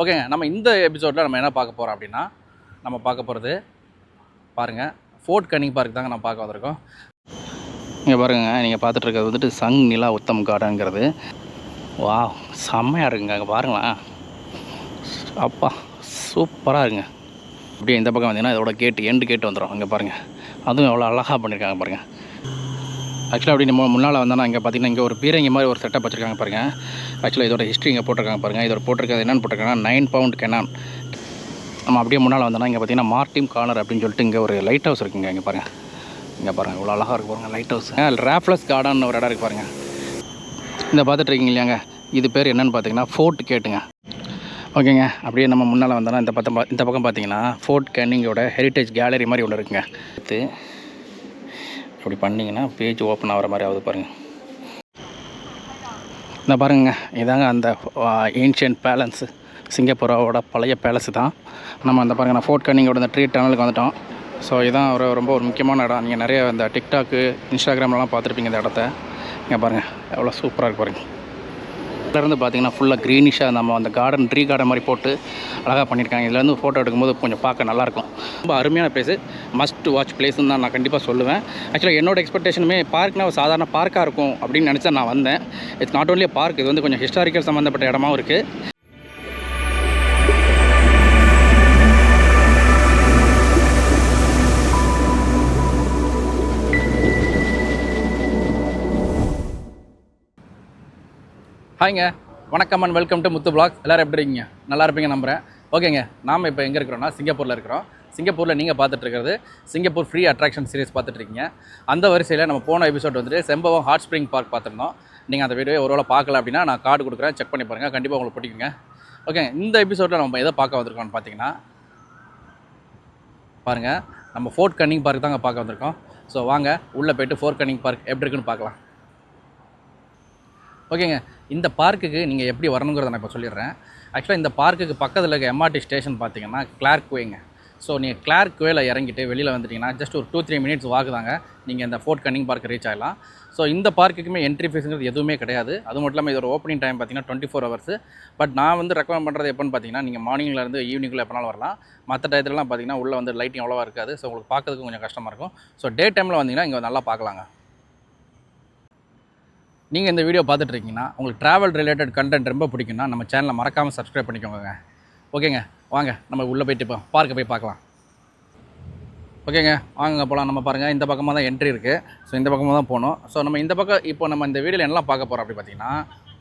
ஓகேங்க, நம்ம இந்த எபிசோடில் நம்ம என்ன பார்க்க போகிறோம் அப்படின்னா, நம்ம பார்க்க போகிறது பாருங்கள், ஃபோர்ட் கன்னிங் பார்க் தாங்க நம்ம பார்க்க வந்திருக்கோம். இங்கே பாருங்க, நீங்கள் பார்த்துட்டு இருக்கிறது வந்துட்டு சங் நிலா உத்தம் கார்டனுங்கிறது. வா, செம்மையாக இருக்குங்க. அங்கே பாருங்களேன், அப்பா சூப்பராக இருக்குங்க. அப்படியே இந்த பக்கம் வந்தீங்கன்னா இதோட எண்டு கேட்டு வந்துடும். இங்கே பாருங்கள், அதுவும் எவ்வளோ அழகாக பண்ணியிருக்காங்க பாருங்கள். ஆக்சுவலாக அப்படி நம்ம முன்னால் வந்தோன்னா இங்கே பார்த்தீங்கன்னா இங்கே ஒரு பீரங்கி மாதிரி ஒரு செட்டப் வச்சுருக்காங்க பாருங்கள். ஆக்சுவலாக இதோட ஹிஸ்ட்ரி இங்கே போட்டிருக்காங்க பாருங்கள். இதோட போட்டிருக்கிறது என்னென்னு போட்டிருக்காங்கன்னா 9 பவுண்ட் கெனான். நம்ம அப்படியே முன்னால் வந்தோன்னா இங்கே பார்த்தீங்கன்னா மார்டிம் கார்னர் அப்படின்னு சொல்லிட்டு இங்கே ஒரு லைட் ஹவுஸ் இருக்குங்க. இங்கே பாருங்கள், இங்கே பாருங்கள் இவ்வளோ அழகாக இருக்குது பாருங்கள் லைட் ஹவுஸ். ராஃப்லஸ் கார்டன் ஒரு இடம் இருக்குது பாருங்கள். இந்த பார்த்துட்டு இருக்கீங்க இல்லையாங்க, இது பேர் என்னென்னு பார்த்தீங்கன்னா ஃபோர்ட் கேட்டுங்க. ஓகேங்க, அப்படியே நம்ம முன்னால் வந்தோன்னா இந்த பக்கம் பார்த்தீங்கன்னா ஃபோர்ட் கேனிங்கோட ஹெரிட்டேஜ் கேலரி மாதிரி ஒன்று இருக்குங்க. அடுத்து அப்படி பண்ணிங்கன்னா பேஜ் ஓப்பன் ஆகிற மாதிரி ஆகுது பாருங்கள். இந்த பாருங்க, இதாங்க அந்த ஏன்ஷியன்ட் பேலன்ஸு, சிங்கப்பூரோட பழைய பேலஸு தான். நம்ம அந்த பாருங்கள், நான் ஃபோர்ட் கன்னிங்கோட இந்த ட்ரீ டனலுக்கு வந்துட்டோம். ஸோ இதுதான் ரொம்ப ஒரு முக்கியமான இடம். நீங்கள் நிறைய இந்த டிக்டாக்கு இன்ஸ்டாகிராம்லாம் பார்த்துருப்பீங்க இந்த இடத்த. இங்கே பாருங்கள் எவ்வளோ சூப்பராக இருக்குது பாருங்கள். இதிலேருந்து பார்த்தீங்கன்னா ஃபுல்லாக க்ரீனிஷாக நம்ம அந்த ட்ரீ கார்டன் மாதிரி போட்டு அழகாக பண்ணியிருக்காங்க. இதுலேருந்து ஃபோட்டோ எடுக்கும்போது கொஞ்சம் பார்க்க நல்லாயிருக்கும். ரொம்ப அருமையான பிளேஸு, மஸ்ட் வாட்ச் பிளேஸ்ன்னு தான் நான் கண்டிப்பாக சொல்லுவேன். ஆக்சுவலாக என்னோடய எக்ஸ்பெக்டேஷனுமே பார்க்னா ஒரு சாதாரண பார்க்காக இருக்கும் அப்படின்னு நினச்சா நான் வந்தேன். இட்ஸ் நாட் ஓன்லி பார்க், இது வந்து கொஞ்சம் ஹிஸ்டாரிக்கல் சம்மந்தப்பட்ட இடமாவும் இருக்குது. ஹாய்ங்க, வணக்கம் and welcome to Muthu blogs. எல்லோரும் எப்படி இருக்கீங்க? நல்லா இருப்பீங்க நம்புகிறேன். ஓகேங்க, நாம் இப்போ எங்கே இருக்கிறோன்னா சிங்கப்பூரில் இருக்கிறோம். சிங்கப்பூரில் நீங்கள் பார்த்துட்ருக்கிறது சிங்கப்பூர் ஃப்ரீ அட்ராக்ஷன் சீரிஸ் பார்த்துட்ருக்கீங்க. அந்த வரிசையில் நம்ம போன எபிசோட் வந்துட்டு செம்பவம் ஹாட் ஸ்ப்ரிங் பார்க் பார்த்துருந்தோம். நீங்கள் அந்த வீடியோ ஒருவேளை பார்க்கல அப்படின்னா நான் கார்டு கொடுக்குறேன், செக் பண்ணி பாருங்கள், கண்டிப்பாக உங்களுக்கு பிடிக்குங்க. ஓகே, இந்த எபிசோடில் நம்ம எதை பார்க்க வந்திருக்கோம்னு பார்த்தீங்கன்னா பாருங்கள், நம்ம ஃபோர்ட் கன்னிங் பார்க் தாங்க பார்க்க வந்திருக்கோம். ஸோ வாங்க உள்ளே போய்ட்டு ஃபோர்ட் கன்னிங் பார்க் எப்படி இருக்குன்னு பார்க்கலாம். ஓகேங்க, இந்த பார்க்குக்கு நீங்கள் எப்படி வரணுங்கிறத நான் இப்போ சொல்லிடுறேன். ஆக்சுவலாக இந்த பார்க்குக்கு பக்கத்தில் இருக்க எம்ஆர்டி ஸ்டேஷன் பார்த்தீங்கன்னா கிளார்க் வேங்க. ஸோ நீங்கள் கிளார்க் வேல இறங்கிட்டு வெளியில் வந்துட்டிங்கன்னா ஜஸ்ட் ஒரு 2-3 மினிட்ஸ் வாக்கு தாங்க நீங்கள் இந்த ஃபோர்ட் கன்னிங் பார்க் ரீச் ஆகலாம். ஸோ இந்த பார்க்குக்குமே என்ட்ரி ஃபீஸுங்கிறது எதுவுமே கிடையாது. அது மட்டும் இல்லாமல் இதோட ஓப்பனிங் டைம் பார்த்தீங்கன்னா 24 ஹவர்ஸ். பட் நான் வந்து ரெக்கமெண்ட் பண்ணுறது எப்போன்னு பார்த்தீங்கன்னா, நீங்கள் மார்னிங்லேருந்து ஈவினிங்கில் எப்போனாலும் வரலாம். மற்ற டயத்துலலாம் பார்த்தீங்கன்னா உள்ளே வந்து லைட்டிங் அவ்வளோவா இருக்காது. ஸோ உங்களுக்கு பார்க்கறதுக்கு கொஞ்சம் கஷ்டமாக இருக்கும். ஸோ டே டைமில் வந்தீங்கன்னா இங்கே நல்லா பார்க்கலாங்க. நீங்கள் இந்த வீடியோ பார்த்துட்ருக்கீங்கன்னா உங்களுக்கு ட்ராவல் ரிலேட்டட் கண்டென்ட் ரொம்ப பிடிக்குன்னா நம்ம சேனலை மறக்காமல் சப்ஸ்கிரைப் பண்ணிக்கோங்க. ஓகேங்க, வாங்க நம்ம உள்ளே போய்ட்டு இப்போ பார்க்க போய் பார்க்கலாம். ஓகேங்க, வாங்க போகலாம். நம்ம பாருங்கள், இந்த பக்கமாக தான் என்ட்ரி இருக்குது. ஸோ இந்த பக்கமாக தான் போகணும். ஸோ நம்ம இந்த பக்கம் இப்போ நம்ம இந்த வீடியோவில் என்னலாம் பார்க்க போகிறோம் அப்படி பார்த்தீங்கன்னா,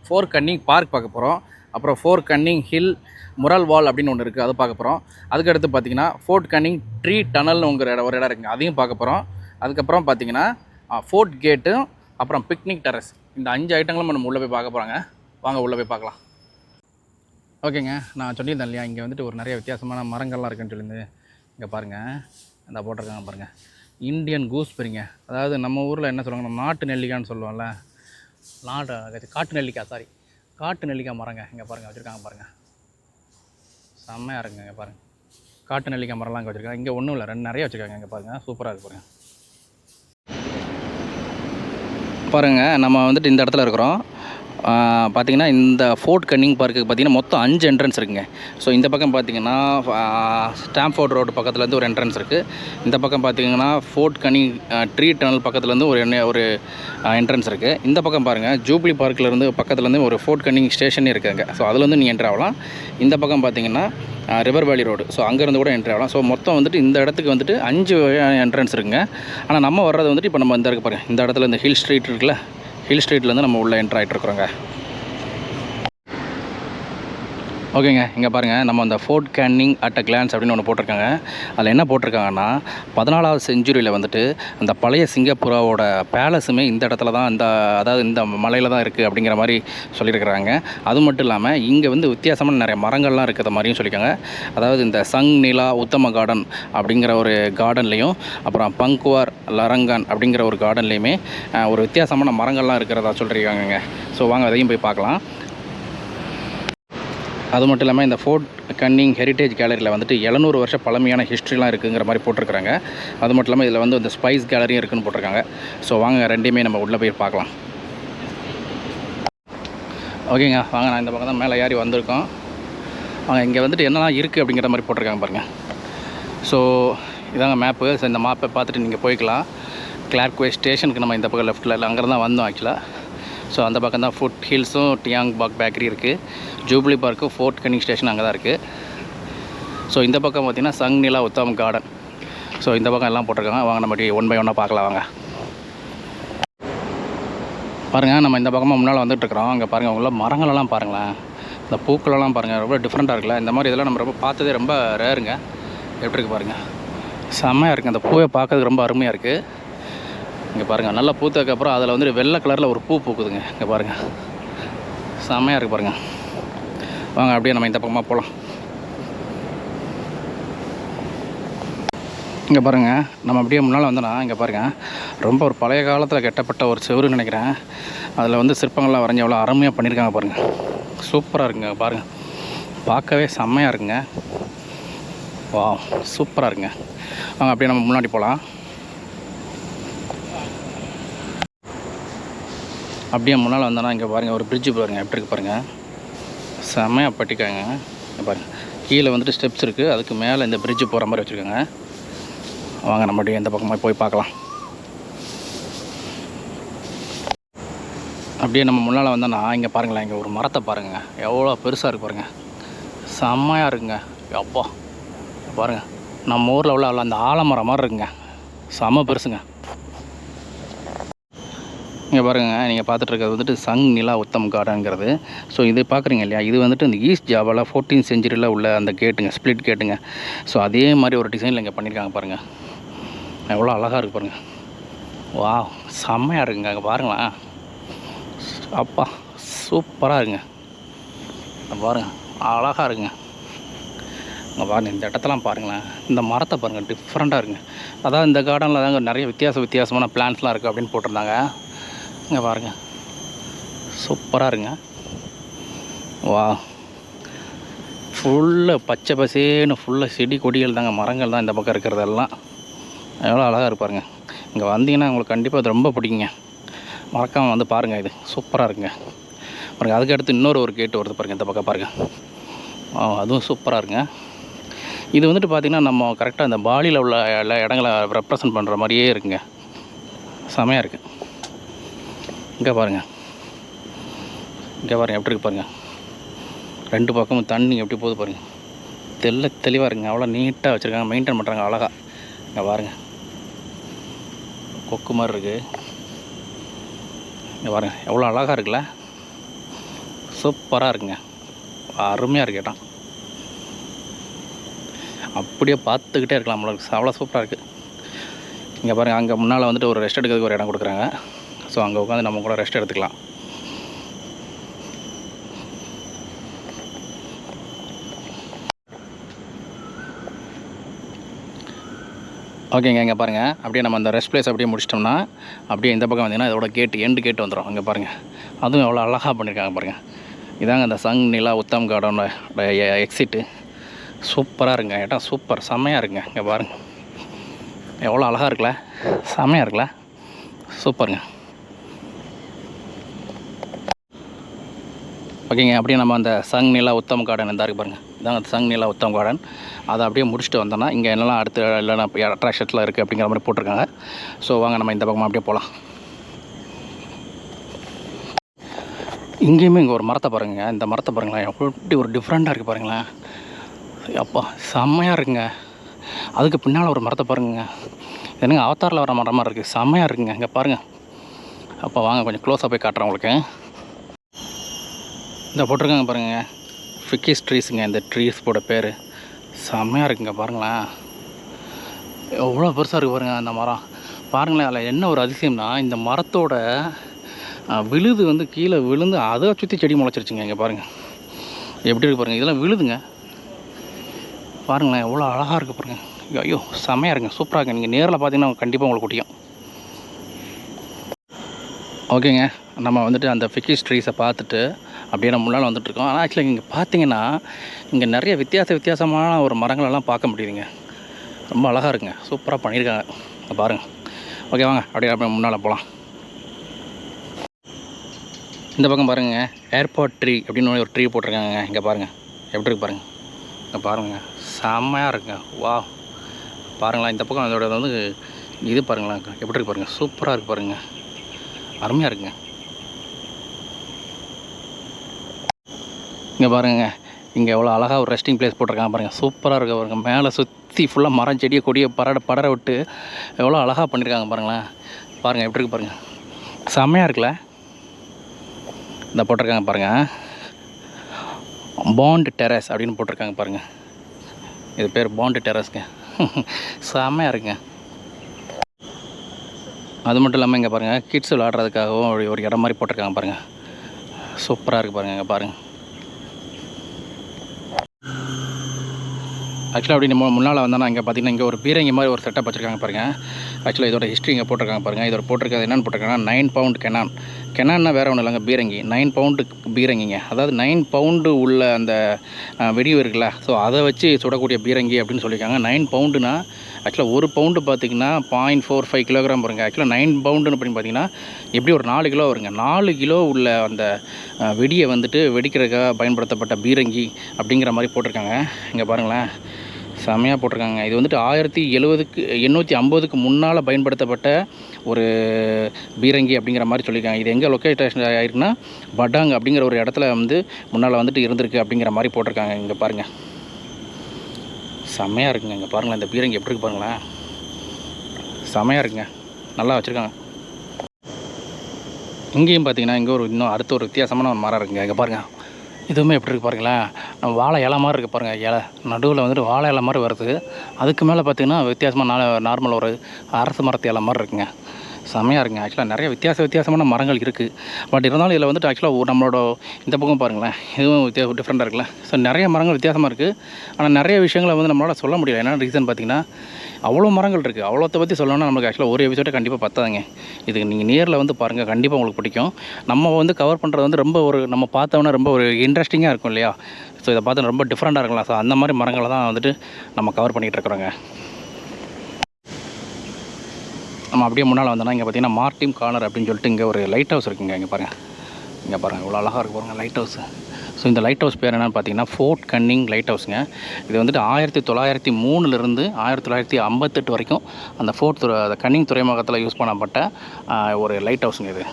ஃபோர்ட் கன்னிங் பார்க் பார்க்க போகிறோம். அப்புறம் ஃபோர்ட் கன்னிங் ஹில் முரல் வால் அப்படின்னு ஒன்று இருக்குது, அது பார்க்க போகிறோம். அதுக்கடுத்து பார்த்தீங்கன்னா ஃபோர்ட் கன்னிங் ட்ரீ டனல்னு ஒரு இடம் இருக்குங்க, அதையும் பார்க்க போகிறோம். அதுக்கப்புறம் பார்த்தீங்கன்னா ஃபோர்ட் கேட்டும் அப்புறம் பிக்னிக் டெரஸ், இந்த 5 ஐட்டங்களும் நம்ம உள்ளே போய் பார்க்க போகிறாங்க. வாங்க உள்ளே போய் பார்க்கலாம். ஓகேங்க, நான் சொல்லியிருந்தேன் இல்லையா, இங்கே வந்துட்டு ஒரு நிறைய வித்தியாசமான மரங்கள்லாம் இருக்குன்னு சொல்லியிருந்து. இங்கே பாருங்கள், இந்த போட்டிருக்காங்க பாருங்கள், இந்தியன் கூஸ்பெரிங்க. அதாவது நம்ம ஊரில் என்ன சொல்லுவாங்க, நாட்டு நெல்லிக்கான்னு சொல்லுவோம்ல, காட்டு நெல்லிக்காய், காட்டு நெல்லிக்காய் மரங்க. இங்கே பாருங்கள் வச்சுருக்காங்க பாருங்கள், செம்மையாக இருக்குங்க. இங்கே பாருங்கள், காட்டு நெல்லிக்காய் மரம்லாம் இங்கே வச்சுருக்காங்க. இங்கே ஒன்றும் இல்லை, நிறைய வச்சுருக்காங்க. இங்கே பாருங்கள், சூப்பராக இருக்குது பாருங்கள். பாருங்கள், நம்ம வந்துட்டு இந்த இடத்துல இருக்கிறோம். பார்த்திங்கன்னா இந்த ஃபோர்ட் கன்னிங் பார்க்குக்கு பார்த்திங்கன்னா மொத்தம் 5 என்ட்ரன்ஸ் இருக்குங்க. ஸோ இந்த பக்கம் பார்த்திங்கன்னா ஸ்டாம்ஃபோர்ட் ரோடு பக்கத்துலேருந்து ஒரு என்ட்ரன்ஸ் இருக்குது. இந்த பக்கம் பார்த்திங்கன்னா ஃபோர்ட் கன்னிங் ட்ரீ டனல் பக்கத்துலேருந்து ஒரு என்ட்ரன்ஸ் இருக்குது. இந்த பக்கம் பாருங்கள், ஜூப்ளி பார்க்கிலேருந்து பக்கத்துலேருந்து ஒரு ஃபோர்ட் கன்னிங் ஸ்டேஷனே இருக்குங்க. ஸோ அதுலேருந்து நீங்கள் என்ட்ரு ஆகலாம். இந்த பக்கம் பார்த்திங்கன்னா ரிவர் வேலி ரோடு, ஸோ அங்கேருந்து கூட என்ட்ரி ஆகலாம். ஸோ மொத்தம் வந்துட்டு இந்த இடத்துக்கு வந்துட்டு 5 என்ட்ரன்ஸ் இருக்குங்க. ஆனால் நம்ம வர்றது வந்துட்டு இப்போ நம்ம இந்த இருக்க பாருங்கள், இந்த இடத்துல இந்த ஹில் ஸ்ட்ரீட் இருக்குல்ல, ஹில் ஸ்ட்ரீட்லேருந்து நம்ம உள்ளே என்ட்ரு ஆகிட்ருக்குறோங்க. ஓகேங்க, இங்கே பாருங்கள், நம்ம அந்த Fort Canning at a glance அப்படின்னு ஒன்று போட்டிருக்காங்க. அதில் என்ன போட்டிருக்காங்கன்னா 14வது செஞ்சுரியில் வந்துட்டு அந்த பழைய சிங்கப்பூராவோட பேலஸுமே இந்த இடத்துல தான், அதாவது இந்த மலையில் தான் இருக்குது அப்படிங்கிற மாதிரி சொல்லியிருக்கிறாங்க. அது மட்டும் இல்லாமல் இங்கே வந்து வித்தியாசமான நிறைய மரங்கள்லாம் இருக்கிற மாதிரியும் சொல்லியிருக்காங்க. அதாவது இந்த சங் நிலா உத்தம கார்டன் அப்படிங்கிற ஒரு கார்டன்லேயும் அப்புறம் பங்குவார் லரங்கான் அப்படிங்கிற ஒரு கார்டன்லேயுமே ஒரு வித்தியாசமான மரங்கள்லாம் இருக்கிறதா சொல்லியிருக்காங்கங்க. ஸோ வாங்க அதையும் போய் பார்க்கலாம். அது மட்டும் இல்லாமல் இந்த ஃபோர்ட் கன்னிங் ஹெரிட்டேஜ் கேலரியில் வந்துட்டு 700 வருஷ பழமையான ஹிஸ்ட்ரிலாம் இருக்குங்கிற மாதிரி போட்டிருக்கிறாங்க. அது மட்டும் இல்லாமல் இதில் வந்து இந்த ஸ்பைஸ் கேலரியும் இருக்குதுன்னு போட்டிருக்காங்க. ஸோ வாங்க ரெண்டையுமே நம்ம உள்ளே போய் பார்க்கலாம். ஓகேங்க, வாங்க, நான் இந்த பக்கம் தான் மேலே ஏறி வந்திருக்கோம். வாங்க இங்கே வந்துட்டு என்னெல்லாம் இருக்குது அப்படிங்கிற மாதிரி போட்டிருக்காங்க பாருங்கள். ஸோ இதாங்க மேப்பு. ஸோ இந்த மேப்பை பார்த்துட்டு நீங்கள் போய்க்கலாம். கிளார்க்வே ஸ்டேஷனுக்கு நம்ம இந்த பக்கம் லெஃப்ட்டில் இல்லை அங்கே தான் வந்தோம் ஆக்சுவலாக. ஸோ அந்த பக்கம் தான் ஃபுட் ஹில்ஸும் டியாங் பாக் பேக்கரி இருக்குது. ஜூப்ளி பார்க்கும் ஃபோர்ட் கனிங் ஸ்டேஷன் அங்கே தான் இருக்குது. ஸோ இந்த பக்கம் பார்த்திங்கன்னா சங் நிலா உத்தம் கார்டன். ஸோ இந்த பக்கம் எல்லாம் போட்டிருக்காங்க. வாங்க நம்ம ஒன் பை ஒன்னாக பார்க்கலாம் வாங்க. பாருங்கள் நம்ம இந்த பக்கமாக முன்னால் வந்துட்டுருக்குறோம். அங்கே பாருங்கள் அவங்கள மரங்களெல்லாம் பாருங்களேன். இந்த பூக்களெல்லாம் பாருங்கள் ரொம்ப டிஃப்ரெண்ட்டாக இருக்குல்ல. இந்த மாதிரி இதெல்லாம் நம்ம ரொம்ப பார்த்ததே ரொம்ப ரேருங்க. எப்படி இருக்குது பாருங்கள், செம்மையாக இருக்குது. அந்த பூவை பார்க்கறதுக்கு ரொம்ப அருமையாக இருக்குது. இங்கே பாருங்கள் நல்லா பூத்ததுக்கப்புறம் அதில் வந்துட்டு வெள்ளை கலரில் ஒரு பூ பூக்குதுங்க. இங்கே பாருங்கள் செம்மையாக இருக்குது பாருங்கள். வாங்க அப்படியே நம்ம இந்த பக்கமாக போகலாம். இங்கே பாருங்கள் நம்ம அப்படியே முன்னால் வந்தோன்னா இங்கே பாருங்கள் ரொம்ப ஒரு பழைய காலத்தில் கட்டப்பட்ட ஒரு செவருன்னு நினைக்கிறேன். அதில் வந்து சிற்பங்கள்லாம் வரைஞ்சி எவ்வளோ அருமையாக பண்ணியிருக்காங்க பாருங்கள். சூப்பராக இருக்குங்க பாருங்கள், பார்க்கவே செம்மையாக இருக்குங்க. வா சூப்பராக இருக்குங்க. வாங்க அப்படியே நம்ம முன்னாடி போகலாம். அப்படியே முன்னால் வந்தோன்னா இங்கே பாருங்கள் ஒரு பிரிட்ஜு பாருங்கள் எப்படி இருக்குது பாருங்கள், செம்மையாக பட்டிக்காங்க. இங்கே பாருங்கள் கீழே வந்துட்டு ஸ்டெப்ஸ் இருக்குது, அதுக்கு மேலே இந்த பிரிட்ஜு போகிற மாதிரி வச்சுருக்காங்க. வாங்க நம்ம அப்படியே எந்த பக்கமாக போய் பார்க்கலாம். அப்படியே நம்ம முன்னால் வந்தோன்னா இங்கே பாருங்களேன், இங்கே ஒரு மரத்தை பாருங்கள் எவ்வளோ பெருசாக இருக்குது பாருங்கள், செம்மையாக இருக்குங்க. அப்பா பாருங்கள் நம்ம ஊரில் உள்ள அந்த ஆலமரம் மாதிரி இருக்குங்க, செம்ம பெருசுங்க. இங்கே பாருங்கள் நீங்கள் பார்த்துட்டு இருக்கிறது வந்துட்டு சங் நிலா உத்தம் கார்டனுங்கிறது. ஸோ இது பார்க்குறீங்க இல்லையா, இது வந்துட்டு இந்த ஈஸ்ட் ஜாவாவில் 14th century உள்ள அந்த கேட்டுங்க, ஸ்ப்ளிட் கேட்டுங்க. ஸோ அதே மாதிரி ஒரு டிசைனில் இங்கே பண்ணியிருக்காங்க பாருங்கள், எவ்வளோ அழகாக இருக்குது பாருங்கள். வா செம்மையாக இருக்குங்க. அங்கே பாருங்களேன், அப்பா சூப்பராக இருக்குங்க. பாருங்கள் அழகாக இருக்குங்க. அங்கே பாருங்கள் இந்த இடத்தெல்லாம் பாருங்களேன், இந்த மரத்தை பாருங்கள் டிஃப்ரெண்ட்டாக இருக்குங்க. அதாவது இந்த கார்டனில் தாங்க நிறைய வித்தியாசமான பிளான்ட்ஸ்லாம் இருக்குது அப்படின்னு போட்டிருந்தாங்க. இங்கே பாருங்கள் சூப்பராக இருக்குங்க. வா ஃபுல்லாக பச்சை பசேன்னு ஃபுல்லாக செடி கொடிகள் தாங்க, மரங்கள் தான் இந்த பக்கம் இருக்கிறதெல்லாம். எவ்வளோ அழகாக இருப்பாருங்க. இங்கே வந்தீங்கன்னா உங்களுக்கு கண்டிப்பாக அது ரொம்ப பிடிக்குங்க, மறக்காமல் வந்து பாருங்கள். இது சூப்பராக இருக்குங்க பாருங்கள். அதுக்கு அடுத்து இன்னொரு கேட்டு வருது பாருங்கள், இந்த பக்கம் பாருங்கள், அதுவும் சூப்பராக இருக்குங்க. இது வந்துட்டு பார்த்திங்கன்னா நம்ம கரெக்டாக இந்த பாலியில் உள்ள எல்லா இடங்களை ரெப்ரசன்ட் பண்ணுற மாதிரியே இருக்குங்க, செமையாக இருக்குது. இங்கே பாருங்கள், இங்கே பாருங்கள் எப்படி இருக்கு பாருங்கள், ரெண்டு பக்கமும் தண்ணி எப்படி போகுது பாருங்கள், தெளிவாக இருக்குங்க. அவ்வளோ நீட்டாக வச்சுருக்காங்க, மெயின்டைன் பண்ணுறாங்க அழகாக. இங்கே பாருங்கள் கொக்கு மாதிரி இருக்குது. இங்கே பாருங்கள் எவ்வளோ அழகாக இருக்குல்ல, சூப்பராக இருக்குங்க, அருமையாக இருக்கு இடம். அப்படியே பார்த்துக்கிட்டே இருக்கலாம் நம்மளுக்கு, அவ்வளோ சூப்பராக இருக்குது. இங்கே பாருங்கள் அங்கே முன்னால் வந்துட்டு ஒரு ரெஸ்ட் எடுக்கிறதுக்கு ஒரு இடம் கொடுக்குறாங்க. ஸோ அங்கே உட்காந்து நம்ம கூட ரெஸ்ட் எடுத்துக்கலாம். ஓகேங்க. இங்கே பாருங்கள் அப்படியே நம்ம அந்த ரெஸ்ட் பிளேஸ் அப்படியே முடிச்சிட்டோம்னா அப்படியே இந்த பக்கம் வந்தீங்கன்னா இதோட எண்டு கேட்டு வந்துடும். அங்கே பாருங்கள் அதுவும் எவ்வளோ அழகாக பண்ணியிருக்காங்க பாருங்கள். இதாங்க அந்த சங் நிலா உத்தம் கார்டனோட எக்ஸிட்டு. சூப்பராக இருக்குங்க இடம், சூப்பர் செம்மையாக இருக்குங்க. இங்கே பாருங்கள் எவ்வளோ அழகாக இருக்குல்ல, செம்மையாக இருக்குல்ல, சூப்பருங்க. ஓகேங்க. அப்படியே நம்ம அந்த சங் நிலா உத்தம் கார்டன் இருந்தால் இருக்குது பாருங்கள், இதாங்க அந்த சங் நிலா உத்தம் கார்டன். அதை அப்படியே முடிச்சுட்டு வந்தோன்னா இங்கே என்னெல்லாம் அடுத்து இல்லைனா அட்ராக்ஷன்ஸ்லாம் இருக்குது அப்படிங்கிற மாதிரி போட்டிருக்காங்க. ஸோ வாங்க நம்ம இந்த பக்கமாக அப்படியே போகலாம். இங்கேயுமே இங்கே ஒரு மரத்தை பாருங்க, இந்த மரத்தை பாருங்களேன் எப்படி ஒரு டிஃப்ரெண்ட்டாக இருக்குது பாருங்களேன், அப்பா செம்மையாக இருக்குங்க. அதுக்கு பின்னால் ஒரு மரத்தை பாருங்க, என்னங்க அவதாரில் வர மரம் மாதிரி இருக்குது, செம்மையாக இருக்குங்க. இங்கே பாருங்கள். அப்போ வாங்க கொஞ்சம் க்ளோஸாக போய் காட்டுறேன் உங்களுக்கு. இந்த போட்டிருக்காங்க பாருங்கள், ஃபிக்கிஸ் ட்ரீஸுங்க. இந்த ட்ரீஸோட பேர் செம்மையாக இருக்குங்க. பாருங்களேன் எவ்வளோ பெருசாக இருக்குது பாருங்கள் அந்த மரம். பாருங்களேன் அதில் என்ன ஒரு அதிசயம்னா இந்த மரத்தோட விழுது வந்து கீழே விழுந்து அதை சுற்றி செடி முளைச்சிருச்சுங்க. இங்கே பாருங்கள் எப்படி இருக்குது பாருங்கள், இதெல்லாம் விழுதுங்க. பாருங்களேன் எவ்வளோ அழகாக இருக்குது பாருங்கள். ஐயோ செம்மையாக இருக்குங்க, சூப்பராக இருக்குது. நீங்கள் நேரில் பார்த்தீங்கன்னா கண்டிப்பாக உங்களுக்கு பிடிக்கும். ஓகேங்க. நம்ம வந்துட்டு அந்த ஃபிக்கிஸ் ட்ரீஸை பார்த்துட்டு அப்படியே நம்ம முன்னால் வந்துட்டுருக்கோம். ஆனால் ஆக்சுவலாக இங்கே பார்த்தீங்கன்னா இங்கே நிறைய வித்தியாசமான ஒரு மரங்களெல்லாம் பார்க்க முடியுதுங்க. ரொம்ப அழகாக இருக்குங்க, சூப்பராக பண்ணியிருக்காங்க பாருங்கள். ஓகே வாங்க அப்படியே முன்னால் போகலாம். இந்த பக்கம் பாருங்கள் ஏர்போர்ட் ட்ரீ அப்படின்னு ஒரு ட்ரீ போட்டிருக்காங்க. இங்கே பாருங்கள் எப்படி இருக்கு பாருங்கள். இங்கே பாருங்கள், செம்மையாக இருக்குங்க. வா பாருங்களேன், இந்த பக்கம் அதோட வந்து இது பாருங்களேன் எப்படி இருக்கு பாருங்கள், சூப்பராக இருக்குது பாருங்கள், அருமையாக இருக்குங்க. இங்கே பாருங்கள், இங்கே எவ்வளோ அழகாக ஒரு ரெஸ்டிங் பிளேஸ் போட்டிருக்காங்க பாருங்கள், சூப்பராக இருக்க பாருங்கள். மேலே சுற்றி ஃபுல்லாக மரம் செடியை கொடியை படர விட்டு எவ்வளோ அழகாக பண்ணியிருக்காங்க பாருங்களேன். பாருங்கள் எப்படி இருக்கு பாருங்கள், செம்மையாக இருக்குல்ல. இந்த போட்டிருக்காங்க பாருங்கள், பாண்ட் டெரஸ் அப்படின்னு போட்டிருக்காங்க பாருங்கள். இது பேர் பாண்ட் டெரஸ்ங்க. செம்மையாக இருக்குங்க. அது மட்டும் இல்லாமல் இங்கே பாருங்கள், கிட்ஸ் விளாட்றதுக்காகவும் ஒரு இடம் மாதிரி போட்டிருக்காங்க பாருங்கள், சூப்பராக இருக்குது பாருங்கள். இங்கே பாருங்கள், ஆக்சுவலாக அப்படி நம்ம முன்னால் வந்தோன்னா இங்கே பார்த்தீங்கன்னா இங்கே ஒரு பீரங்கி மாதிரி ஒரு செட்டப் வச்சுருக்காங்க பாருங்கள். ஆக்சுவலாக இதோட ஹிஸ்ட்ரி இங்கே போட்டிருக்காங்க பாருங்கள். இதோட போட்டிருக்கிறது என்னென்னு போட்டிருக்காங்கன்னா 9 பவுண்ட் கெனான்னா வேறு ஒன்றும் இல்லைங்க, பீரங்கி 9 பவுண்டு பீரங்கிங்க. அதாவது 9 பவுண்டு உள்ள அந்த வெடி இருக்குல்ல, ஸோ அதை வச்சு சுடக்கூடிய பீரங்கி அப்படின்னு சொல்லியிருக்காங்க. 9 பவுண்டுனா ஆக்சுவலாக ஒரு பவுண்டு பார்த்திங்கன்னா 0.45 கிலோகிராம் வருங்க. ஆக்சுவலாக 9 பவுண்டுன்னு அப்படின்னு பார்த்தீங்கன்னா எப்படி ஒரு 4 கிலோ வருங்க. 4 கிலோ உள்ள அந்த வெடியை வந்துட்டு வெடிக்கிறதுக்காக பயன்படுத்தப்பட்ட பீரங்கி அப்படிங்கிற மாதிரி போட்டிருக்காங்க. இங்கே பாருங்களேன், செம்மையாக போட்டிருக்காங்க. இது வந்துட்டு 1850க்கு முன்னால் பயன்படுத்தப்பட்ட ஒரு பீரங்கி அப்படிங்கிற மாதிரி சொல்லியிருக்காங்க. இது எங்கே லொக்கேஷன் ஆகிருக்குன்னா படாங் அப்படிங்கிற ஒரு இடத்துல வந்து முன்னால் வந்துட்டு இருந்திருக்கு அப்படிங்கிற மாதிரி போட்டிருக்காங்க. இங்கே பாருங்கள், செம்மையாக இருக்குங்க. இங்கே பாருங்களேன், இந்த பீரங்கி எப்படி இருக்கு பாருங்களேன், செம்மையாக இருக்குங்க, நல்லா வச்சுருக்காங்க. இங்கேயும் பார்த்தீங்கன்னா இங்கே ஒரு இன்னும் அடுத்த ஒரு வித்தியாசமான ஒரு மரம் இருக்குங்க. இங்கே பாருங்கள், இதுவுமே எப்படி இருக்குது பாருங்களேன், நம்ம வாழை இலை மாதிரி இருக்குது பாருங்கள். இலை நடுவில் வந்துட்டு வாழை இலை மாதிரி வருது. அதுக்கு மேலே பார்த்திங்கன்னா வித்தியாசமாக நார்மல் ஒரு அரசு மரத்து இலை மாதிரி இருக்குங்க, செம்மையாக இருக்குங்க. ஆக்சுவலாக நிறைய வித்தியாசமான மரங்கள் இருக்குது. பட் இருந்தாலும் இதில் வந்துட்டு ஆக்சுவலாக நம்மளோட இந்த பக்கம் பாருங்களேன், இதுவும் டிஃப்ரெண்ட்டாக இருக்குல்ல. ஸோ நிறைய மரங்கள் வித்தியாசமாக இருக்குது. ஆனால் நிறைய விஷயங்களை வந்து நம்மளால் சொல்ல முடியல. என்ன ரீசன் பார்த்திங்கன்னா அவ்வளோ மரங்கள் இருக்குது. அவ்வளோத்தை பற்றி சொல்லணும்னா நம்மளுக்கு ஆக்சுவலாக ஒரு எபிசோடே கண்டிப்பாக பத்தாதுங்க. இதுக்கு நீங்கள் நேரில் வந்து பாருங்கள், கண்டிப்பாக உங்களுக்கு பிடிக்கும். நம்ம வந்து கவர் பண்ணுறது வந்து ரொம்ப ஒரு நம்ம பார்த்தோன்னா ரொம்ப ஒரு இன்ட்ரெஸ்டிங்காக இருக்கும் இல்லையா. ஸோ இதை பார்த்து ரொம்ப டிஃப்ரெண்ட்டாக இருக்கலாம். ஸோ அந்த மாதிரி மரங்களை தான் வந்துட்டு நம்ம கவர் பண்ணிகிட்டு இருக்கிறோங்க. நம்ம அப்படியே முன்னால் வந்தோன்னா இங்கே பார்த்தீங்கன்னா மார்டின் கார்னர் அப்படின்னு சொல்லிட்டு இங்கே ஒரு லைட் ஹவுஸ் இருக்குங்க. இங்கே பாருங்கள் இவ்வளோ அழகாக இருக்குது பாருங்கள் லைட் ஹவுஸ். ஸோ இந்த லைட் ஹவுஸ் பேர் என்னென்னு பார்த்தீங்கன்னா ஃபோர்ட் கன்னிங் லைட் ஹவுஸுங்க. இது வந்துட்டு 1903 1958 வரைக்கும் அந்த கன்னிங் துறைமுகத்தில் யூஸ் பண்ணப்பட்ட ஒரு லைட் ஹவுஸுங்க இது.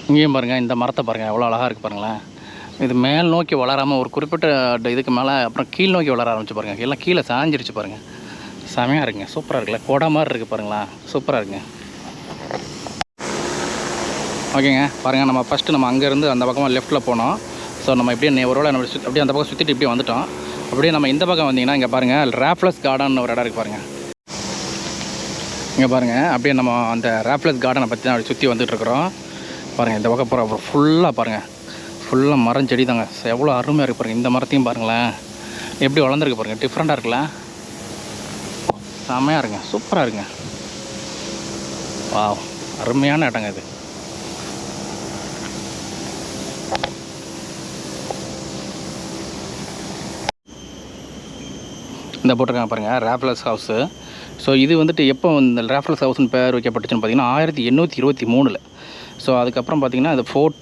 இங்கேயும் பாருங்கள், இந்த மரத்தை பாருங்கள் எவ்வளோ அழகாக இருக்குது பாருங்களேன். இது மேல் நோக்கி வளராமல் ஒரு குறிப்பிட்ட இதுக்கு மேலே அப்புறம் கீழ் நோக்கி வளர ஆரம்பிச்சு பாருங்கள். எல்லாம் கீழே சாஞ்சிருச்சு பாருங்கள், செமையாக இருக்குங்க, சூப்பராக இருக்குல்ல. கொடை மாதிரி இருக்குது பாருங்களேன், சூப்பராக இருக்குங்க. ஓகேங்க, பாருங்கள், நம்ம ஃபஸ்ட்டு நம்ம அங்கேருந்து அந்த பக்கமாக லெஃப்ட்டில் போனோம். ஸோ நம்ம இப்படியே ஒரு வேளை நம்ம அப்படியே அந்த பக்கம் சுற்றிட்டு இப்படியே வந்துட்டோம். அப்படியே நம்ம இந்த பக்கம் வந்தீங்கன்னா இங்கே பாருங்கள் ராஃப்லஸ் கார்டன் ஒரு இடம் இருக்குது பாருங்கள். இங்கே பாருங்கள், அப்படியே நம்ம அந்த ராஃப்லஸ் கார்டனை பற்றி தான் அப்படி சுற்றி வந்துட்டுருக்குறோம் பாருங்கள். இந்த பக்கம் போகிற ஃபுல்லாக பாருங்கள், ஃபுல்லாக மரம் செடி தாங்க, எவ்வளோ அருமையாக இருக்குது பாருங்கள். இந்த மரத்தையும் பாருங்களேன் எப்படி வளர்ந்துருக்கு பாருங்கள், டிஃப்ரெண்ட்டாக இருக்குல்ல, செம்மையாக இருக்குங்க, சூப்பராக இருக்குங்க. வா, அருமையான இடங்க இது. இந்த போட்டிருக்காங்க பாருங்கள் ராஃப்லஸ் ஹவுஸு. ஸோ இது வந்துட்டு எப்போ இந்த ராஃப்லஸ் ஹவுஸ்னு பேர் வைக்கப்பட்டுச்சுன்னு பார்த்தீங்கன்னா 1823. ஸோ அதுக்கப்புறம் பார்த்திங்கன்னா அது ஃபோர்ட்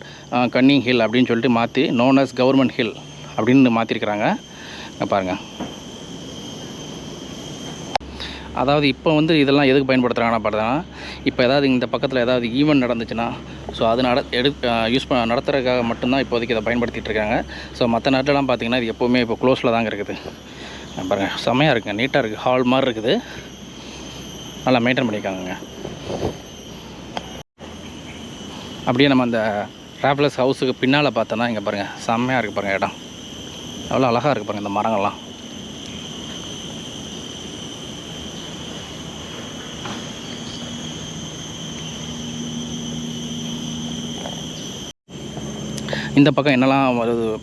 கன்னிங் ஹில் அப்படின்னு சொல்லிட்டு மாற்றி நோன் அஸ் கவர்மெண்ட் ஹில் அப்படின்னு மாற்றிருக்கிறாங்க. பாருங்கள், அதாவது இப்போ வந்து இதெல்லாம் எதுக்கு பயன்படுத்துகிறாங்கன்னா பார்த்தீங்கன்னா இப்போ ஏதாவது இந்த பக்கத்தில் ஏதாவது ஈவெண்ட் நடந்துச்சுன்னா ஸோ அது நடத்துறதுக்காக மட்டும்தான் இப்போதைக்கு இதை பயன்படுத்திகிட்டு இருக்காங்க. ஸோ மற்ற நாட்டிலலாம் பார்த்திங்கன்னா இது எப்போவுமே இப்போ க்ளோஸில் தாங்க இருக்குது. பாருங்கள், செம்மையாக இருக்குங்க, நீட்டாக இருக்குது, ஹால் மாதிரி இருக்குது, நல்லா மெயின்டைன் பண்ணியிருக்காங்க. அப்படியே நம்ம அந்த ராஃப்லஸ் ஹவுஸுக்கு பின்னால் பார்த்தோன்னா இங்கே பாருங்கள், செம்மையாக இருக்குது பாருங்கள், இடம் எவ்வளோ அழகாக இருக்குது பாருங்கள் இந்த மரங்கள்லாம். இந்த பக்கம் என்னெல்லாம்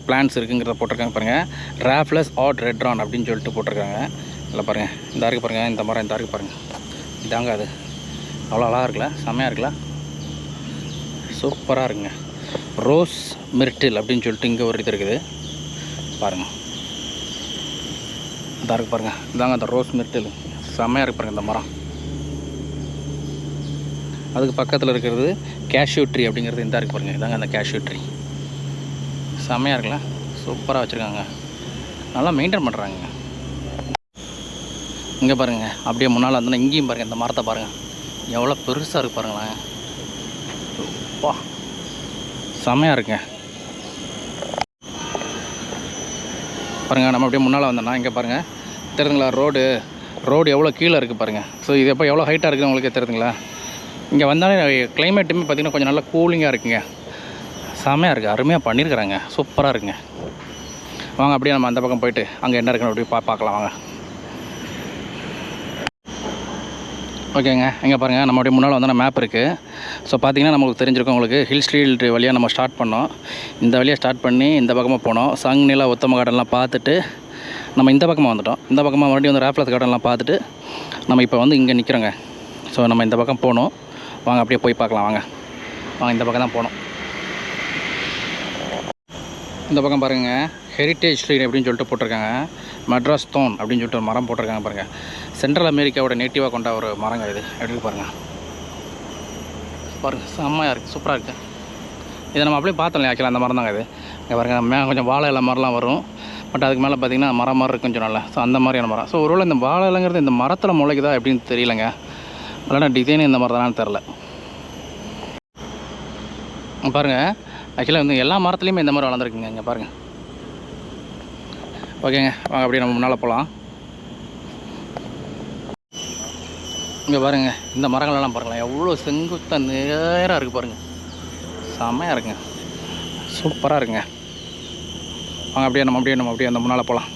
பிளான்ஸ் இருக்குங்கிறத போட்டிருக்காங்க பாருங்கள். ராஃப்லஸ் ஆட் ரெட்ரான் அப்படின்னு சொல்லிட்டு போட்டிருக்காங்க. இதில் பாருங்கள், இந்த இருக்குது பாருங்கள், இந்த மரம் இந்த இருக்குது பாருங்கள், இதாங்க அது, அவ்வளோ அழகாக இருக்குல்ல, செம்மையாக இருக்குல்ல, சூப்பராக இருக்குங்க. ரோஸ் மிர்டில் அப்படின்னு சொல்லிட்டு இங்கே ஒரு இது இருக்குது பாருங்கள், இதாக இருக்குது பாருங்கள், இதாங்க அந்த ரோஸ் மிர்டில், செம்மையாக இருக்கு பாருங்கள் இந்த மரம். அதுக்கு பக்கத்தில் இருக்கிறது கேஷ்யூ ட்ரீ அப்படிங்கிறது இந்த இருக்குது பாருங்கள், இதாங்க அந்த கேஷ்யூ ட்ரீ, செம்மையாக இருக்குல்ல, சூப்பராக வச்சுருக்காங்க, நல்லா மெயின்டைன் பண்ணுறாங்க. இங்கே பாருங்கள், அப்படியே முன்னால் வந்தோன்னா இங்கேயும் பாருங்கள், இந்த மரத்தை பாருங்கள் எவ்வளோ பெருசாக இருக்குது பாருங்களேன். வா, செமையாக இருக்குங்க. பாருங்கள், நம்ம அப்படியே முன்னால் வந்தோன்னா இங்கே பாருங்கள் தெரியுதுங்களா, ரோடு எவ்வளோ கீழே இருக்குது பாருங்கள். ஸோ இது எப்போ எவ்வளோ ஹைட்டாக இருக்குது உங்களுக்கே தெரியுதுங்களா. இங்கே வந்தாலே கிளைமேட்டுமே பார்த்திங்கன்னா கொஞ்சம் நல்லா கூலிங்காக இருக்குங்க, செமையாக இருக்குது, அருமையாக பண்ணியிருக்கிறாங்க, சூப்பராக இருக்குங்க. வாங்க அப்படியே நம்ம அந்த பக்கம் போயிட்டு அங்கே என்ன இருக்குன்னு அப்படியே பார்க்கலாம் வாங்க. ஓகேங்க, இங்கே பாருங்கள், நம்ம அப்படியே முன்னால் வந்தோன்னா மேப் இருக்குது. ஸோ பார்த்திங்கன்னா நமக்கு தெரிஞ்சிருக்கோம், உங்களுக்கு ஹில் ஸ்ட்ரீட் வழியாக நம்ம ஸ்டார்ட் பண்ணோம். இந்த வழியாக ஸ்டார்ட் பண்ணி இந்த பக்கமாக போனோம். சங் நிலா உத்தம கார்டன்லாம் பார்த்துட்டு நம்ம இந்த பக்கமாக வந்துட்டோம். இந்த பக்கமாக மறுபடியும் வந்து ராப்லஸ் கார்டன்லாம் பார்த்துட்டு நம்ம இப்போ வந்து இங்கே நிற்கிறோங்க. ஸோ நம்ம இந்த பக்கம் போகணும், வாங்க அப்படியே போய் பார்க்கலாம் வாங்க. இந்த பக்கம் தான் போகணும். இந்த பக்கம் பாருங்கள், ஹெரிட்டேஜ் ட்ரீ அப்படின்னு சொல்லிட்டு போட்டிருக்காங்க. மெட்ராஸ் ஸ்டோன் அப்படின்னு சொல்லிட்டு ஒரு மரம் போட்டிருக்காங்க பாருங்கள். சென்ட்ரல் அமெரிக்காவோட நேட்டிவாக கொண்ட ஒரு மரங்க இது. எப்படி பாருங்கள், செம்மையாக இருக்குது, சூப்பராக இருக்குது. இதை நம்ம அப்படியே பார்த்தோம் ஆக்சுவலாக, அந்த மரம் தாங்க இது. இங்கே பாருங்கள், கொஞ்சம் வாழை இலை மரம்லாம் வரும், பட் அதுக்கு மேலே பார்த்திங்கன்னா மரம் மாதிரி இருக்குது கொஞ்சம் நல்லா. ஸோ அந்த மாதிரியான மரம். ஸோ ஒருவேளை இந்த வாழை இலைங்கிறது இந்த மரத்தில் முளைக்குதா எப்படின்னு தெரியலைங்க, இல்லைனா டிசைன் இந்த மாதிரி தானு தெரில. பாருங்கள், ஆக்சுவலாக வந்து எல்லா மரத்துலேயுமே இந்த மாதிரி வளர்ந்துருக்குங்க. இங்கே பாருங்கள். ஓகேங்க, வாங்க அப்படியே நம்ம முன்னால் போகலாம். இங்கே பாருங்கள், இந்த மரங்களெல்லாம் பாருங்களேன் எவ்வளோ செங்குத்தாக நேராக இருக்குது பாருங்கள், செம்மையாக இருக்குங்க, சூப்பராக இருக்குங்க. வாங்க அப்படியே நம்ம அப்படியே அந்த முன்னால் போகலாம்.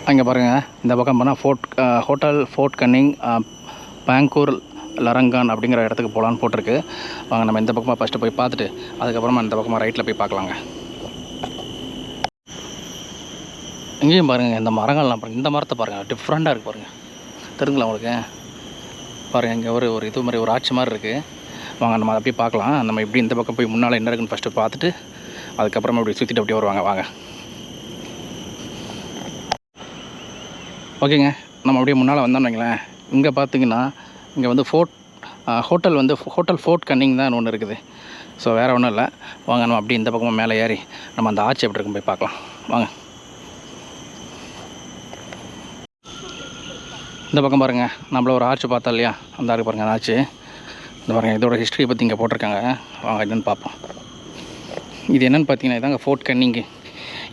அங்கே பாருங்கள், இந்த பக்கம் போனால் ஹோட்டல் ஃபோர்ட் கன்னிங் பேங்கூர் லரங்கான் அப்படிங்கிற இடத்துக்கு போகலான்னு போட்டிருக்கு. வாங்க நம்ம இந்த பக்கமாக ஃபஸ்ட்டு போய் பார்த்துட்டு அதுக்கப்புறமா இந்த பக்கமாக ரைட்டில் போய் பார்க்கலாங்க. இங்கேயும் பாருங்கள், இந்த மரங்கள்லாம் பாருங்கள், இந்த மரத்தை பாருங்கள் டிஃப்ரெண்ட்டாக இருக்குது பாருங்கள், தெரிஞ்சுங்களா உங்களுக்கு. பாருங்கள், இங்கே ஒரு இது மாதிரி ஒரு ஆட்சி மாதிரி இருக்குது. வாங்க நம்ம அதை அப்படியே பார்க்கலாம். நம்ம இப்படி இந்த பக்கம் போய் முன்னால் என்ன இருக்குன்னு ஃபஸ்ட்டு பார்த்துட்டு அதுக்கப்புறமா இப்படி சுற்றிட்டு அப்படியே வருவாங்க வாங்க. ஓகேங்க, நம்ம அப்படியே முன்னால் வந்தோம்னு வைங்களேன். இங்கே பார்த்திங்கன்னா இங்கே வந்து ஹோட்டல் ஃபோர்ட் கன்னிங் தான் ஒன்று இருக்குது. ஸோ வேறு ஒன்றும் இல்லை. வாங்க நம்ம அப்படி இந்த பக்கமாக மேலே ஏறி நம்ம அந்த ஆட்சி எப்படி இருக்கும் போய் பார்க்கலாம் வாங்க. இந்த பக்கம் பாருங்கள், நம்மள ஒரு ஆர்ச்சு பார்த்தா இல்லையா, அந்த ஆர்ச்சு பாருங்கள், அந்த ஆர்ச்சு. இந்த பாருங்கள், இதோட ஹிஸ்ட்ரி பற்றி இங்கே போட்டிருக்காங்க. வாங்க என்னென்னு பார்ப்போம். இது என்னென்னு பார்த்தீங்கன்னா இதாங்க ஃபோர்ட் கன்னிங்கு.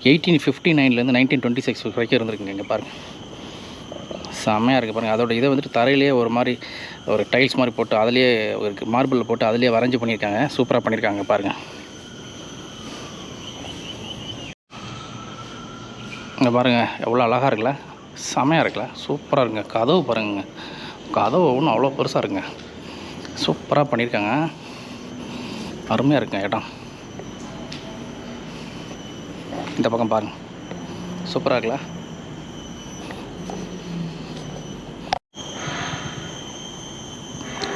1859 1926 வரைக்கும் இருந்திருக்குங்க. இங்கே பாருங்கள், செம்மையாக இருக்குது பாருங்கள். அதோட இதை வந்துட்டு தரையிலேயே ஒரு மாதிரி ஒரு டைல்ஸ் மாதிரி போட்டு அதிலேயே ஒரு மார்பிளில் போட்டு அதிலேயே வரைஞ்சி பண்ணியிருக்காங்க, சூப்பராக பண்ணியிருக்காங்க பாருங்கள். இங்கே பாருங்கள் எவ்வளோ அழகாக இருக்குல்ல, செமையாக இருக்குல்ல, சூப்பராக இருக்குங்க. கதவு பாருங்க, கதவு ஒன்றும் அவ்வளோ பெருசாக இருக்குங்க, சூப்பராக பண்ணியிருக்காங்க, அருமையாக இருக்குங்க இடம். இந்த பக்கம் பாருங்கள், சூப்பராக இருக்குல்ல.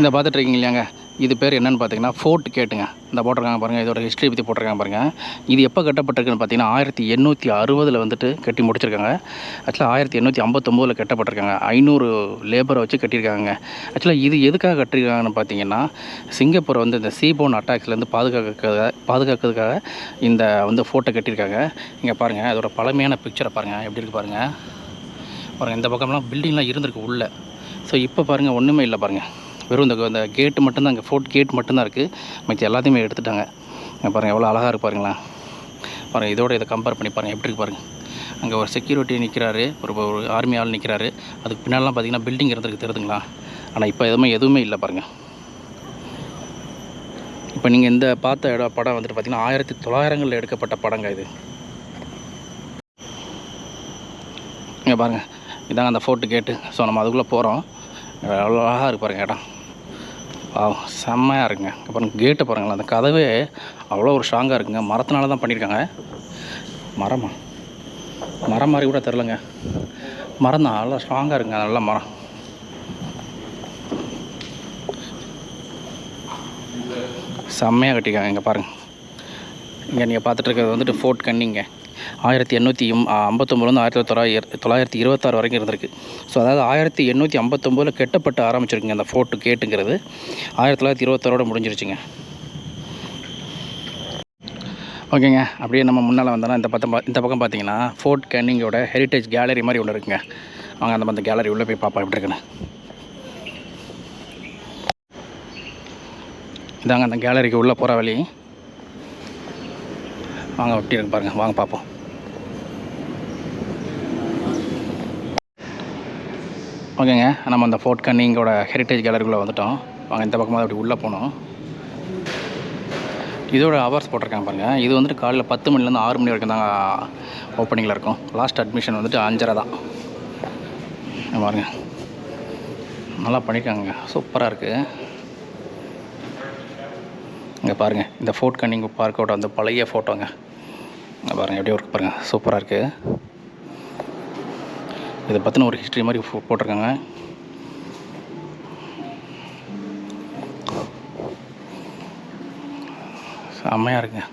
இந்த பார்த்துட்ருக்கீங்க இல்லையாங்க, இது பேர் என்னென்னு பார்த்தீங்கன்னா ஃபோர்ட் கேட்டுங்க. இந்த போட்டிருக்காங்க பாருங்கள், இதோட ஹிஸ்ட்ரி பற்றி போட்டிருக்காங்க பாருங்கள். இது எப்போ கட்டப்பட்டிருக்குன்னு பார்த்தீங்கன்னா 1860 வந்துட்டு கட்டி முடிச்சிருக்காங்க. ஆக்சுவலாக 1859 கட்டப்பட்டிருக்காங்க. 500 லேபரை வச்சு கட்டியிருக்காங்க. ஆக்சுவலாக இது எதுக்காக கட்டியிருக்காங்கன்னு பார்த்தீங்கன்னா சிங்கப்பூரை வந்து இந்த சீபோன் அட்டாக்ஸ்லேருந்து பாதுகாக்கிறதுக்காக இந்த வந்து ஃபோர்ட்டை கட்டியிருக்காங்க. இங்கே பாருங்கள், அதோட பழமையான பிக்சரை பாருங்கள் எப்படி இருக்குது பாருங்கள். இந்த பக்கம்லாம் பில்டிங்லாம் இருந்திருக்கு உள்ளே. ஸோ இப்போ பாருங்கள் ஒன்றுமே இல்லை பாருங்கள், வெறும் இந்த கேட்டு மட்டும்தான், இங்கே ஃபோர்ட் கேட் மட்டும்தான் இருக்குது, மற்ற எல்லாத்தையுமே எடுத்துட்டாங்க. பாருங்கள் எவ்வளோ அழகாக இருக்குது பாருங்களேன். பாருங்கள் இதோட இதை கம்பேர் பண்ணி பாருங்கள் எப்படி இருக்குது பாருங்கள். அங்கே ஒரு செக்யூரிட்டி நிற்கிறாரு, ஒரு ஆர்மி ஆள் நிற்கிறாரு, அதுக்கு பின்னாலாம் பார்த்திங்கன்னா பில்டிங் இருந்திருக்கு தெரியுதுங்களா. ஆனால் இப்போ எதுவுமே இல்லை பாருங்கள். இப்போ நீங்கள் இந்த பார்த்த படம் வந்துட்டு பார்த்திங்கன்னா 1900களில் எடுக்கப்பட்ட படங்க இது. இங்கே பாருங்கள், இதாங்க அந்த ஃபோர்ட்டு கேட்டு. ஸோ நம்ம அதுக்குள்ளே போகிறோம். எவ்வளோ அழகாக இருக்குது பாருங்கள் இடம், செம்மையாக இருக்குங்க. அப்புறம் கேட்டு பாருங்களேன், அந்த கதவே அவ்வளோ ஒரு ஸ்ட்ராங்காக இருக்குங்க, மரத்தினால தான் பண்ணியிருக்காங்க. மரம் மாதிரி கூட தெரிலங்க, மரம் தான் நல்லா ஸ்ட்ராங்காக இருக்குங்க, நல்ல மரம். செம்மையாக கட்டியிருக்காங்க. இங்கே பாருங்கள், இங்கே நீங்கள் பார்த்துட்டு இருக்கிறது வந்துட்டு ஃபோர்ட் கன்னிங்க. 1859 1926 வரைக்கும் இருந்திருக்கு. ஸோ அதாவது 1859 கட்டப்பட்டு ஆரம்பிச்சிருக்குங்க அந்த ஃபோர்ட்டு கேட்டுங்கிறது. 1926 முடிஞ்சிருச்சுங்க. ஓகேங்க, அப்படியே நம்ம முன்னால் வந்தோன்னா இந்த பக்கம் பார்த்தீங்கன்னா ஃபோர்ட் கேனிங்கோட ஹெரிட்டேஜ் கேலரி மாதிரி ஒன்று இருக்குங்க. வாங்க அந்த கேலரி உள்ளே போய் பார்ப்போம் எப்படி இருக்குன்னு. இதாங்க அந்த கேலரிக்கு உள்ளே போகிற வழி. வாங்க எப்படி இருக்கு பாருங்கள், வாங்க பார்ப்போம். ஓகேங்க, நம்ம அந்த ஃபோர்ட் கேனிங்கோட ஹெரிட்டேஜ் கேலரிக்குள்ளே வந்துவிட்டோம். வாங்க இந்த பக்கமாக அப்படி உள்ளே போனோம். இதோட ஹவர்ஸ் போட்டிருக்காங்க பாருங்கள். இது வந்துட்டு காலையில் 10 மணிலேருந்து 6 மணி வரைக்கும் தான் ஓப்பனிங்கில் இருக்கும். லாஸ்ட் அட்மிஷன் வந்துட்டு 5:30 தான். பாருங்க, நல்லா பண்ணியிருக்காங்க, சூப்பராக இருக்குது. இங்கே பாருங்கள், இந்த ஃபோர்ட் கேனிங் பார்க்கோட அந்த பழைய ஃபோட்டோங்க. இங்கே பாருங்கள் எப்படியோ இருக்கு பாருங்கள், சூப்பராக இருக்குது. இதை பற்றின ஒரு ஹிஸ்ட்ரி மாதிரி போட்டிருக்காங்க. செம்மையாக இருக்குங்க.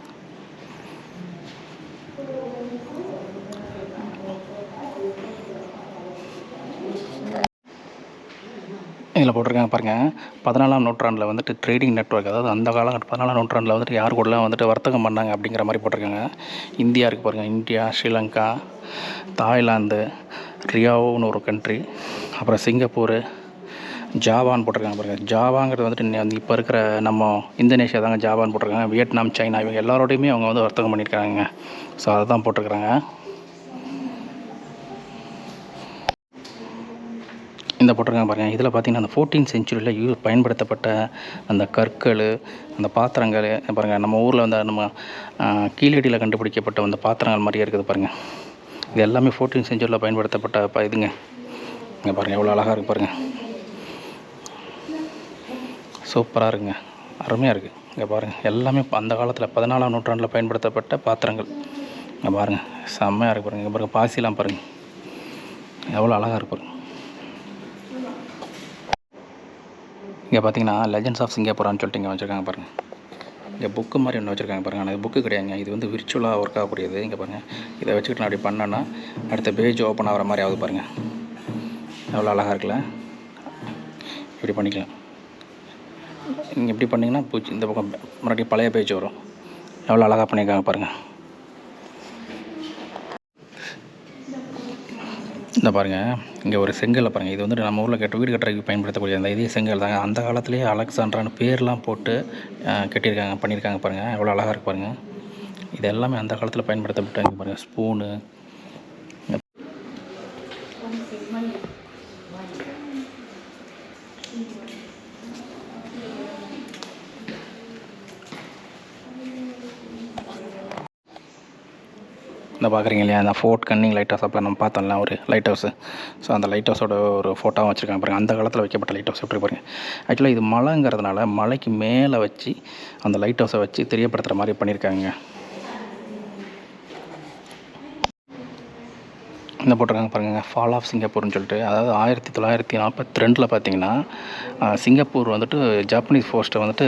இதில் போட்டிருக்காங்க பாருங்கள், 14ஆம் நூற்றாண்டில் வந்துட்டு ட்ரேடிங் நெட்வொர்க், அதாவது அந்த காலகட்டம் 14ஆம் நூற்றாண்டில் வந்துட்டு யார் கூடலாம் வந்துட்டு வர்த்தகம் பண்ணாங்க அப்படிங்கிற மாதிரி போட்டிருக்காங்க. இந்தியா இருக்குது பாருங்கள், இந்தியா, ஸ்ரீலங்கா, தாய்லாந்து, ரியாவோன்னு ஒரு கண்ட்ரி, அப்புறம் சிங்கப்பூர், ஜாவான்னு போட்டிருக்காங்க பாருங்கள். ஜாவாங்கிறது வந்துட்டு இப்போ இருக்கிற நம்ம இந்தோனேஷியா தாங்க ஜாவான்னு போட்டிருக்காங்க. வியட்நாம், சைனா இவங்க எல்லாரோடையுமே அவங்க வந்து வர்த்தகம் பண்ணியிருக்காங்க. ஸோ அதை தான் போட்டிருக்கிறாங்க. இந்த போட்டிருக்காங்க பாருங்கள். இதில் பார்த்திங்கன்னா அந்த 14th செஞ்சுரியில் பயன்படுத்தப்பட்ட அந்த கற்கள், அந்த பாத்திரங்கள் பாருங்கள். நம்ம ஊரில் வந்து நம்ம கீழடியில் கண்டுபிடிக்கப்பட்ட அந்த பாத்திரங்கள் மாதிரியே இருக்குது பாருங்கள். இது எல்லாமே 14th செஞ்சுரியில் பயன்படுத்தப்பட்ட இதுங்க. இங்கே பாருங்கள் எவ்வளோ அழகாக இருக்குது பாருங்கள், சூப்பராக இருக்குங்க, அருமையாக இருக்குது. இங்கே பாருங்கள் எல்லாமே அந்த காலத்தில் 14ஆம் நூற்றாண்டில் பயன்படுத்தப்பட்ட பாத்திரங்கள். இங்கே பாருங்கள் செம்மையாக இருக்குது பாருங்கள். இங்கே பாருங்கள் பாசிலாம் பாருங்கள் எவ்வளோ அழகாக இருக்கு பாருங்கள். இங்கே பார்த்தீங்கன்னா லெஜெண்ட்ஸ் ஆஃப் சிங்கப்பூரான்னு சொல்லிட்டு இங்கே வச்சுருக்காங்க பாருங்கள். இங்கே புக்கு மாதிரி ஒன்று வச்சுருக்காங்க பாருங்கள். ஆனால் இது புக்கு கிடையாதுங்க, இது வந்து விர்ச்சுவலாக ஒர்க் ஆகக்கூடியது. இங்கே பாருங்கள், இதை வச்சுக்கிட்டு நான் அப்படி பண்ணேன்னா அடுத்த பேஜ் ஓப்பன் ஆகிற மாதிரி ஆகுது பாருங்கள். எவ்வளோ அழகாக இருக்குல்ல. இப்படி பண்ணிக்கலாம். நீங்கள் இப்படி பண்ணிங்கன்னா இந்த பக்கம் மறுபடியும் பழைய பேஜ் வரும். எவ்வளோ அழகாக பண்ணியிருக்காங்க பாருங்கள். இந்த பாருங்கள், இங்கே ஒரு செங்கலை பாருங்கள். இது வந்துட்டு நம்ம ஊரில் வீடு கட்டுறதுக்கு பயன்படுத்தக்கூடிய அந்த இதே செங்கல் தாங்க. அந்த காலத்துலேயே அலெக்சாண்ட்ரான்னு பேர்லாம் போட்டு கட்டியிருக்காங்க, பண்ணியிருக்காங்க பாருங்கள். எவ்வளோ அழகாக இருக்குது பாருங்கள். இது எல்லாமே அந்த காலத்தில் பயன்படுத்தப்பட்டாங்க பாருங்கள். ஸ்பூனு, இந்த பார்க்குறீங்க இல்லையா, அந்த ஃபோர்ட் கேனிங் லைட் ஹவுஸ். அப்போ நம்ம பார்த்தோம்ல ஒரு லைட் ஹவுஸு. ஸோ அந்த லைட் ஹவுஸோட ஒரு ஃபோட்டோவும் வச்சுருக்காங்க பாருங்கள். அந்த காலத்தில் வைக்கப்பட்ட லைட் ஹவுஸ் எப்படி பாருங்கள். ஆக்சுவலாக இது மலைங்கிறதுனால மலைக்கு மேலே வச்சு அந்த லைட் ஹவுஸை வச்சு தெரியப்படுத்துகிற மாதிரி பண்ணியிருக்காங்க. இந்த போட்டிருக்காங்க பாருங்கள், ஃபால் ஆஃப் சிங்கப்பூர்னு சொல்லிட்டு. அதாவது 1942 பார்த்தீங்கன்னா சிங்கப்பூர் வந்துட்டு ஜாப்பனீஸ் ஃபோர்ஸ்ட்டை வந்துட்டு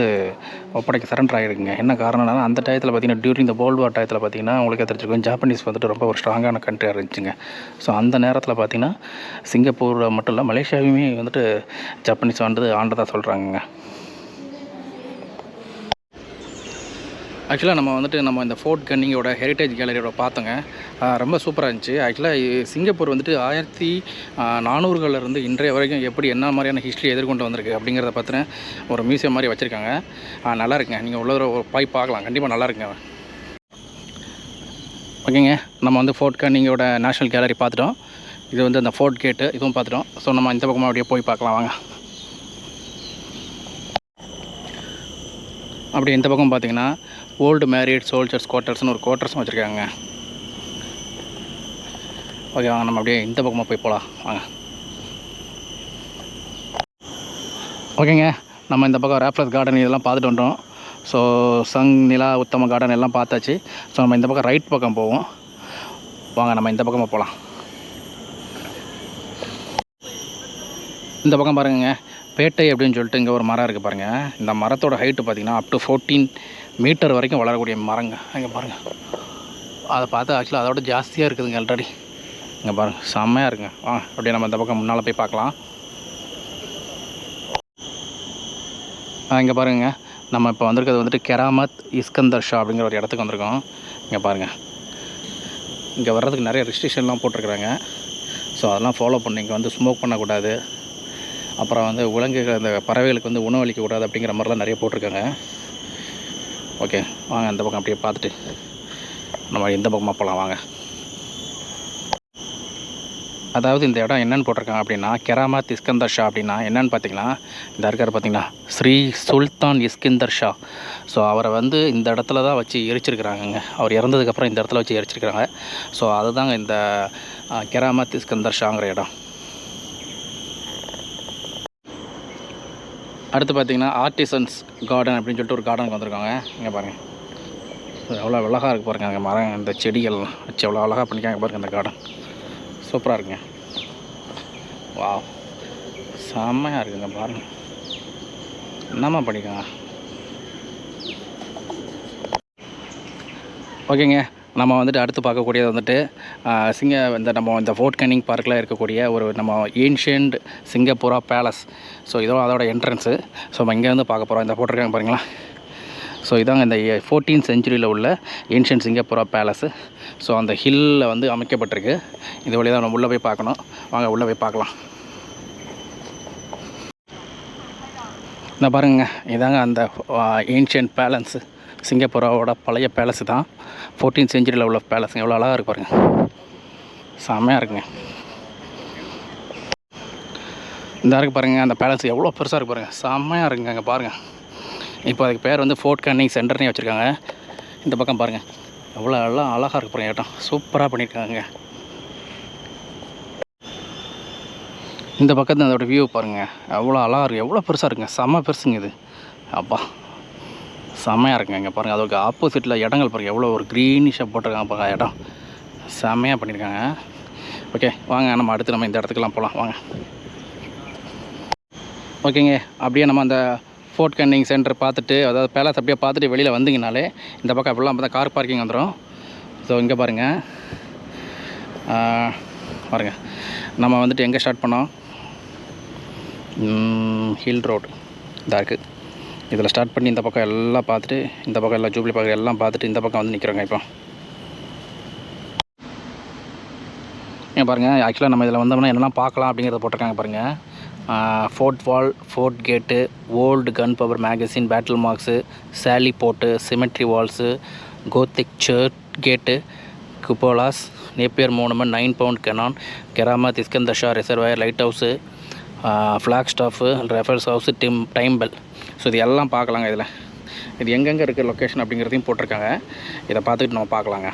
ஒப்படைக்க சரண்டர் ஆகிருக்குங்க. என்ன காரணம்னா அந்த டயத்தில் பார்த்தீங்கன்னா டியூரிங் த வேர்ல்டு வார் டயத்தில் பார்த்தீங்கன்னா உங்களுக்கு தெரிஞ்சுக்கணும், ஜாப்பனீஸ் வந்துட்டு ரொம்ப ஒரு ஸ்ட்ராங்கான கண்ட்ரியாக இருந்துச்சுங்க. ஸோ அந்த நேரத்தில் பார்த்தீங்கன்னா சிங்கப்பூர் மட்டும் இல்லை, மலேசியாவையுமே வந்துட்டு ஜாப்பனீஸ் ஆண்டதாக சொல்கிறாங்க. ஆக்சுவலாக நம்ம இந்த ஃபோர்ட் கேனிங்கோட ஹெரிட்டேஜ் கேலரியோட பார்த்தோங்க. ரொம்ப சூப்பராக இருந்துச்சு. ஆக்சுவலாக சிங்கப்பூர் வந்துட்டு 1400களிலிருந்து இன்றைய வரைக்கும் எப்படி என்ன மாதிரியான ஹிஸ்ட்ரி எதிர்கொண்டு வந்திருக்கு அப்படிங்கிறத பற்றின ஒரு மியூசியம் மாதிரி வச்சுருக்காங்க. நல்லா இருக்குங்க, நீங்கள் உள்ள ஒரு போய் பார்க்கலாம், கண்டிப்பாக நல்லா இருக்குங்க. ஓகேங்க, நம்ம வந்து ஃபோர்ட் கேனிங்கோட நேஷ்னல் கேலரி பார்த்துட்டோம். இது வந்து அந்த ஃபோர்ட் கேட்டு இதுவும் பார்த்துட்டோம். ஸோ நம்ம இந்த பக்கமாக அப்படியே போய் பார்க்கலாம் வாங்க. அப்படி இந்த பக்கம் பார்த்தீங்கன்னா ஓல்டு மேரிட் சோல்ஜர்ஸ் குவார்ட்டர்ஸ்னு ஒரு குவார்ட்டர்ஸும் வச்சுருக்காங்க. ஓகே வாங்க, நம்ம அப்படியே இந்த பக்கமாக போய் போகலாம் வாங்க. ஓகேங்க, நம்ம இந்த பக்கம் ரேஃப்லஸ் கார்டன் இதெல்லாம் பார்த்துட்டு வந்துட்டோம். ஸோ சங், நிலா, உத்தம கார்டன் எல்லாம் பார்த்தாச்சு. ஸோ நம்ம இந்த பக்கம் ரைட் பக்கம் போவோம் வாங்க. நம்ம இந்த பக்கமாக போகலாம். இந்த பக்கம் பாருங்க, பேட்டை அப்படின்னு சொல்லிட்டு இங்கே ஒரு மரம் இருக்குது பாருங்கள். இந்த மரத்தோட ஹைட்டு பார்த்திங்கன்னா அப் டு 14 மீட்டர் வரைக்கும் வளரக்கூடிய மரங்க. இங்கே பாருங்கள், அதை பார்த்து ஆக்சுவலாக அதோட ஜாஸ்தியாக இருக்குதுங்க ஆல்ரெடி. இங்கே பாருங்கள் செம்மையாக இருக்குங்க. அப்படியே நம்ம இந்த பக்கம் முன்னால் போய் பார்க்கலாம். இங்கே பாருங்க, நம்ம இப்போ வந்திருக்கிறது வந்துட்டு கெராமத் இஸ்கந்தர் ஷா அப்படிங்கிற ஒரு இடத்துக்கு வந்திருக்கோம். இங்கே பாருங்கள், இங்கே வர்றதுக்கு நிறைய ரெஸ்ட்ரிக்ஷன்லாம் போட்டிருக்குறாங்க. ஸோ அதெல்லாம் ஃபாலோ பண்ணி இங்கே வந்து ஸ்மோக் பண்ணக்கூடாது, அப்புறம் வந்து விலங்குகள் அந்த பறவைகளுக்கு வந்து உணவு அளிக்கக்கூடாது அப்படிங்கிற மாதிரிலாம் நிறைய போட்டிருக்காங்க. ஓகே வாங்க, அந்த பக்கம் அப்படியே பார்த்துட்டு நம்ம இந்த பக்கமாக போகலாம் வாங்க. அதாவது இந்த இடம் என்னென்னு போட்டிருக்காங்க அப்படின்னா, கெராமத் இஸ்கந்தர் ஷா அப்படின்னா என்னென்னு பார்த்தீங்கன்னா, இந்த இருக்கார் பார்த்தீங்கன்னா ஸ்ரீ சுல்தான் இஸ்கந்தர் ஷா. ஸோ அவரை வந்து இந்த இடத்துல தான் வச்சு எரிச்சிருக்கிறாங்கங்க. அவர் இறந்ததுக்கப்புறம் இந்த இடத்துல வச்சு எரிச்சிருக்கிறாங்க. ஸோ அதுதாங்க இந்த கெராமத் இஸ்கந்தர் ஷாங்கிற இடம். அடுத்து பார்த்திங்கன்னா ஆர்டிசன்ஸ் கார்டன் அப்படின்னு சொல்லிட்டு ஒரு கார்டனுக்கு வந்திருக்காங்க. இங்கே பாருங்கள், எவ்வளோ அழகாக இருக்குது பாருங்கள். அங்கே மரம், இந்த செடிகள் வச்சு எவ்வளோ அழகாக பண்ணிக்காங்க பாருங்கள். இந்த கார்டன் சூப்பராக இருக்குங்க. வா, செம்மையாக இருக்குங்க பாருங்கள். என்னம்மா பண்ணிக்கோங்க. ஓகேங்க, நம்ம வந்துட்டு அடுத்து பார்க்கக்கூடியது வந்துட்டு நம்ம இந்த ஃபோர்ட் கேனிங் பார்க்கில் இருக்கக்கூடிய ஒரு நம்ம ஏன்ஷியன்ட் சிங்கப்பூரா பேலஸ். ஸோ அதோட என்ட்ரன்ஸு. ஸோ நம்ம இங்கே வந்து பார்க்க போகிறோம். இந்த போட்டிருக்காங்க பாருங்களா. ஸோ இதாங்க இந்த 14th century உள்ள ஏன்ஷியன்ட் சிங்கப்பூரா பேலஸு. ஸோ அந்த ஹில்லில் வந்து அமைக்கப்பட்டிருக்கு. இது வழியாக தான் நம்ம உள்ளே போய் பார்க்கணும். வாங்க உள்ளே போய் பார்க்கலாம். இந்த பாருங்க, இதாங்க அந்த ஏன்ஷியன்ட் பேலஸு, சிங்கப்பூராவோட பழைய பேலஸு தான். 14th century உள்ள பேலஸுங்க. எவ்வளோ அழகாக இருக்கு பாருங்கள், செம்மையாக இருக்குங்க. இந்த இருக்குது பாருங்கள், அந்த பேலஸ் எவ்வளோ பெருசாக இருக்கு பாருங்கள், செம்மையாக இருக்குங்க. அங்கே பாருங்கள், இப்போ அதுக்கு பேர் வந்து ஃபோர்ட் கேனிங் சென்டர்னே வச்சுருக்காங்க. இந்த பக்கம் பாருங்கள், எவ்வளோ அழகாக இருக்கு பாருங்கள். இடம் சூப்பராக பண்ணியிருக்காங்க. இந்த பக்கத்தில் அதோடய வியூ பாருங்கள், எவ்வளோ அழகாக இருக்குது, எவ்வளோ பெருசாக இருக்குங்க, செம்ம பெருசுங்க இது. அப்பா செம்மையாக இருக்குங்க. இங்கே பாருங்கள், அதோட ஆப்போசிட்டில் இடங்கள் பாருங்கள், எவ்வளோ ஒரு க்ரீனிஷாக போட்டிருக்காங்க பாருங்கள். இடம் செம்மையாக பண்ணியிருக்காங்க. ஓகே வாங்க, நம்ம அடுத்து நம்ம இந்த இடத்துக்குலாம் போகலாம் வாங்க. ஓகேங்க, அப்படியே நம்ம அந்த ஃபோர்ட் கேனிங் சென்டர் பார்த்துட்டு, அதாவது பேலஸ் அப்படியே பார்த்துட்டு வெளியில் வந்தீங்கனாலே இந்த பக்கம் அப்படிலாம் பார்த்தா கார் பார்க்கிங் வந்துடும். ஸோ இங்கே பாருங்கள், பாருங்கள் நம்ம வந்துட்டு எங்கே ஸ்டார்ட் பண்ணோம், ஹில் ரோடு இதாக இருக்குது. இதில் ஸ்டார்ட் பண்ணி இந்த பக்கம் எல்லாம் பார்த்துட்டு, இந்த பக்கம் எல்லாம் ஜூப்ளி பார்க்க எல்லாம் பார்த்துட்டு இந்த பக்கம் வந்து நிற்கிறோங்க. இப்போ ஏன் பாருங்கள், ஆக்சுவலாக நம்ம இதில் வந்தோம்னா என்னெல்லாம் பார்க்கலாம் அப்படிங்கிறத போட்டிருக்காங்க பாருங்கள். Fort wall, fort gate, old gun powder magazine, battle marks, sally port, cemetery walls, Gothic church gate, cupolas, Napier monument, 9 pound cannon, Keramat Iskandar Shah reservoir, light house, flag staff, ரெஃபர்ஸ் ஹவுஸு, டைம் பெல். ஸோ இது எல்லாம் பார்க்கலாங்க. இதில் இது எங்கெங்கே இருக்குது location அப்படிங்கிறதையும் போட்டிருக்காங்க. இதை பார்த்துக்கிட்டு நம்ம பார்க்கலாங்க.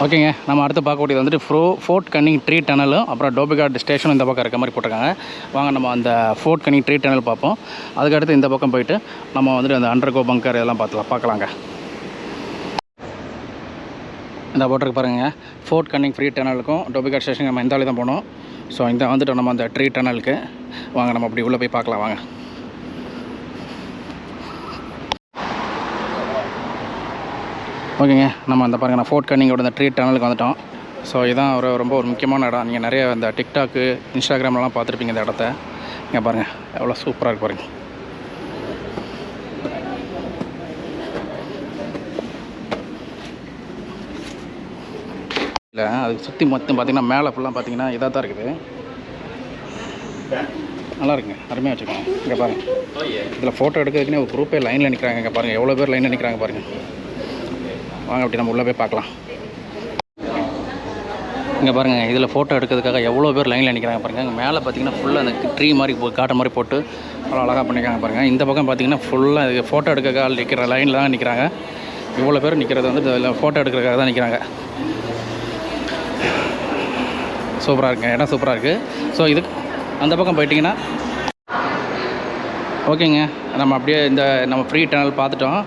ஓகேங்க, நம்ம அடுத்து பார்க்கக்கூடியது வந்துட்டு ஃபோர்ட் கேனிங் ட்ரீ டனலும், அப்புறம் டோபிகாட் ஸ்டேஷனும் இந்த பக்கம் இருக்க மாதிரி போட்டிருக்காங்க. வாங்க நம்ம அந்த ஃபோர்ட் கேனிங் ட்ரீ டனல் பார்ப்போம். அதுக்கடுத்து இந்த பக்கம் போயிட்டு நம்ம வந்துட்டு அந்த அண்டர்கோ பங்கர் இதெல்லாம் பார்க்கலாங்க. இந்த போட்டிருக்கு பாருங்கள், ஃபோர்ட் கேனிங் ஃப்ரீ டனலுக்கும் டோபிகாட் ஸ்டேஷனுக்கு நம்ம இந்த வழி தான் போகணும். ஸோ இந்த வந்துட்டு நம்ம அந்த ட்ரீ டனலுக்கு வாங்க, நம்ம அப்படி உள்ளே போய் பார்க்கலாம் வாங்க. ஓகேங்க, நம்ம அந்த பாருங்கள், நான் ஃபோர்ட் கேனிங்கோட இந்த ட்ரீ டனலுக்கு வந்துட்டோம். ஸோ இதுதான் ரொம்ப ஒரு முக்கியமான இடம். நீங்கள் நிறைய இந்த டிக்டாக்கு, இன்ஸ்டாகிராம்லாம் பார்த்துருப்பீங்க இந்த இடத்த. இங்கே பாருங்கள், எவ்வளோ சூப்பராக இருக்கு பாருங்கள். இல்லை, அதுக்கு சுற்றி மொத்தம் பார்த்திங்கன்னா மேலே ஃபுல்லாக பார்த்திங்கன்னா இதாக தான் இருக்குது. நல்லா இருக்குங்க, அருமையாக வச்சுக்கோங்க. இங்கே பாருங்கள், இதில் ஃபோட்டோ எடுக்கிறதுக்குன்னே ஒரு குரூப்பே லைனில் நிற்கிறாங்க. இங்கே பாருங்கள், எவ்வளோ பேர் லைனில் நிற்கிறாங்க பாருங்கள். வாங்க அப்படி நம்ம உள்ளே போய் பார்க்கலாம். இங்கே பாருங்கள், இதில் ஃபோட்டோ எடுக்கிறதுக்காக எவ்வளோ பேர் லைனில் நிற்கிறாங்க பாருங்கள். இங்கே மேலே பார்த்தீங்கன்னா ஃபுல்லாக அந்த ட்ரீ மாதிரி காட்டு மாதிரி போட்டு அவ்வளோ அழகாக பண்ணியிருக்காங்க பாருங்கள். இந்த பக்கம் பார்த்தீங்கன்னா ஃபுல்லாக இது ஃபோட்டோ எடுக்கிறதுக்காக நிற்கிற லைனில் தான் நிற்கிறாங்க. இவ்வளோ பேர் நிற்கிறது வந்து இதில் ஃபோட்டோ எடுக்கிறதுக்காக தான் நிற்கிறாங்க. சூப்பராக இருக்குங்க, இடம் சூப்பராக இருக்குது. ஸோ இதுக்கு அந்த பக்கம் போயிட்டிங்கன்னா ஓகேங்க, நம்ம அப்படியே இந்த நம்ம ஃப்ரீ டனல் பார்த்துட்டோம்.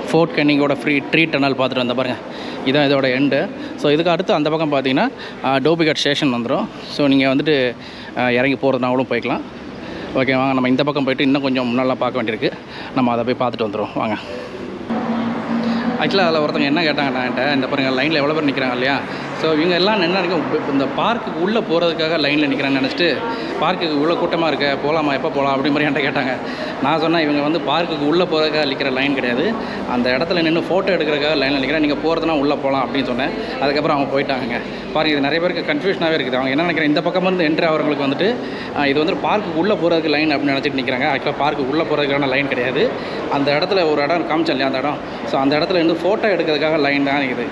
ஃபோர்ட் கேனிங்கோட ட்ரீ டனல் பார்த்துட்டு வந்த பாருங்கள், இதான் இதோட எண்டு. ஸோ இதுக்கு அடுத்து அந்த பக்கம் பார்த்தீங்கன்னா டோபிகாட் ஸ்டேஷன் வந்துடும். ஸோ நீங்கள் வந்துட்டு இறங்கி போகிறதுனாலும் போய்க்கலாம். ஓகே வாங்க, நம்ம இந்த பக்கம் போய்ட்டு இன்னும் கொஞ்சம் முன்னெல்லாம் பார்க்க வேண்டியிருக்கு. நம்ம அதை போய் பார்த்துட்டு வந்துடுவோம் வாங்க. ஆக்சுவலாக அதில் ஒருத்தவங்க என்ன கேட்டாங்கன்னான்ட்ட, இந்த பாருங்கள் லைனில் எவ்வளோ பேர் நிற்கிறாங்க இல்லையா. ஸோ இவங்க எல்லாம் என்ன இந்த பார்க்குக்கு உள்ளே போகிறதுக்காக லைனில் நிற்கிறேன்னு நினச்சிட்டு பார்க்குக்கு உள்ளே கூட்டமாக இருக்க போகலாமா எப்போ போகலாம் அப்படி மாதிரி என்கிட்ட கேட்டாங்க. நான் சொன்னேன் இவங்க வந்து பார்க்குக்கு உள்ளே போகிறதுக்காக நிற்கிற லைன் கிடையாது, அந்த இடத்துல நின்று ஃபோட்டோ எடுக்கிறதுக்காக லைனில் நிற்கிறேன், நீங்கள் போகிறதுனா உள்ளே போகலாம் அப்படின்னு சொன்னேன். அதுக்கப்புறம் அவங்க போயிட்டாங்க. பாருங்கள், இது நிறைய பேருக்கு கன்ஃபியூஷனாகவே இருக்குது. அவங்க என்ன நினைக்கிறேன், இந்த பக்கம் வந்து என்ட்ரி ஆகிறவங்களுக்கு வந்துட்டு இது வந்து பார்க்குக்கு உள்ளே போகிறதுக்கு லைன் அப்படின்னு நினச்சிட்டு நிற்கிறாங்க. ஆக்சுவலாக பார்க்குக்கு உள்ளே போகிறதுக்கான லைன் கிடையாது. அந்த இடத்துல ஒரு இடம் காமிச்சேன் இல்லையா, அந்த இடம். ஸோ அந்த இடத்துல இருந்து ஃபோட்டோ எடுக்கிறதுக்காக லைன் தான் இது.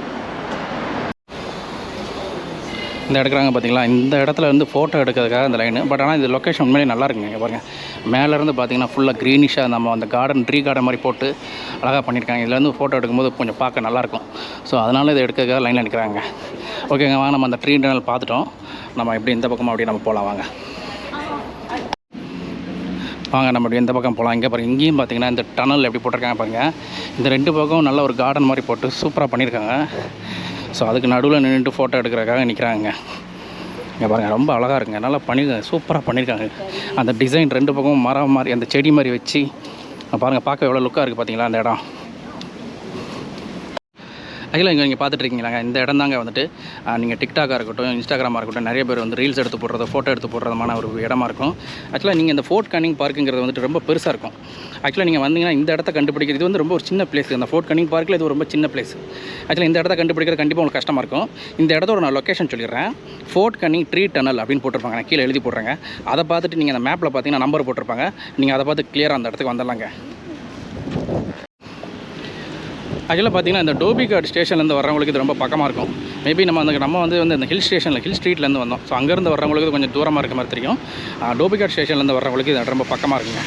இந்த எடுக்கிறாங்க பார்த்தீங்களா, இந்த இடத்துல வந்து ஃபோட்டோ எடுக்கிறதுக்காக அந்த லைனு. பட் ஆனால் இது லொக்கேஷன் உண்மையிலே நல்லா இருக்குங்க. இங்கே பாருங்கள், மேலேருந்து பார்த்தீங்கன்னா ஃபுல்லாக க்ரீனிஷாக நம்ம அந்த கார்டன் ட்ரீ கார்டன் மாதிரி போட்டு அழகாக பண்ணியிருக்காங்க. இதுலேருந்து ஃபோட்டோ எடுக்கும்போது கொஞ்சம் பார்க்க நல்லாயிருக்கும். ஸோ அதனால் இதை எடுக்கிறதுக்காக லைனில் நிற்கிறாங்க. ஓகேங்க, வாங்க நம்ம அந்த ட்ரீ டனல் பார்த்துட்டோம். நம்ம எப்படி இந்த பக்கமாக அப்படியே நம்ம போகலாம். வாங்க நம்ம அப்படி இந்த பக்கம் போகலாம். இங்கே பாருங்கள், இங்கேயும் பார்த்தீங்கன்னா இந்த டனல் எப்படி போட்டிருக்காங்க பாருங்கள். இந்த 2 பக்கம் நல்ல ஒரு கார்டன் மாதிரி போட்டு சூப்பராக பண்ணியிருக்காங்க. ஸோ அதுக்கு நடுவில் நின்றுட்டு ஃபோட்டோ எடுக்கிறதுக்காக நிற்கிறாங்க. இங்கே பாருங்கள், ரொம்ப அழகாக இருக்குங்க, நல்லா சூப்பராக பண்ணியிருக்காங்க. அந்த டிசைன் 2 பக்கமும் மரம் மாதிரி அந்த செடி மாதிரி வச்சு பாருங்கள், பார்க்க எவ்வளோ லுக்காக இருக்குது பார்த்தீங்களா அந்த இடம். ஆக்சுவலாக இங்கே நீங்கள் பார்த்துட்ருக்கீங்களாங்க, இந்த இடம் தாங்க வந்துட்டு நீங்கள் டிக்டாக்காக இருக்கட்டும், இன்ஸ்டாகிராமாக இருக்கட்டும், நிறைய பேர் வந்து ரீல்ஸ் எடுத்து போடுறது, ஃபோட்டோ எடுத்து போடுறதுமான ஒரு இடமா இருக்கும். ஆக்சுவலாக நீங்கள் இந்த ஃபோர்ட் கேனிங் பார்க்குங்கிறது வந்துட்டு ரொம்ப பெருசாக இருக்கும். ஆக்சுவலாக நீங்கள் வந்தீங்கன்னா இந்த இடத்த கண்டுபிடிக்கிறது வந்து ரொம்ப ஒரு சின்ன பிளேஸ். அந்த ஃபோர்ட் கேனிங் பார்க்கில் இது ரொம்ப சின்ன பிளேஸ். ஆக்சுவலாக இந்த இடத்த கண்டுபிடிக்கிறது கண்டிப்பாக உங்களுக்கு கஷ்டமாக இருக்கும். இந்த இடத்தோட நான் லொக்கேஷன் சொல்லிடுறேன். ஃபோர்ட் கேனிங் ட்ரீ டனல் அப்படின்னு போட்டிருப்பாங்க, நான் கீழே எழுதி போடுறேங்க. அதை பார்த்துட்டு நீங்கள் அந்த மேப்பில் பார்த்தீங்கன்னா நம்பர் போட்டிருப்பாங்க, நீங்கள் அதை பார்த்து கிளியராக அந்த இடத்துக்கு வந்துடலாங்க. ஆக்சுவலாக பார்த்தீங்கன்னா இந்த டோபிகாட் ஸ்டேஷன்லேருந்து வரவங்களுக்கு இது ரொம்ப பக்கமாக இருக்கும். மேபி நம்ம வந்து இந்த ஹில் ஸ்ட்ரீட்லேருந்து வந்தோம். ஸோ அங்கேருந்து வரவங்களுக்கு கொஞ்சம் தூரமாக இருக்க மாதிரி தெரியும். டோபிகாட் ஸ்டேஷன்லேருந்து வரவங்களுக்கு இது ரொம்ப பக்கமாக இருக்குங்க.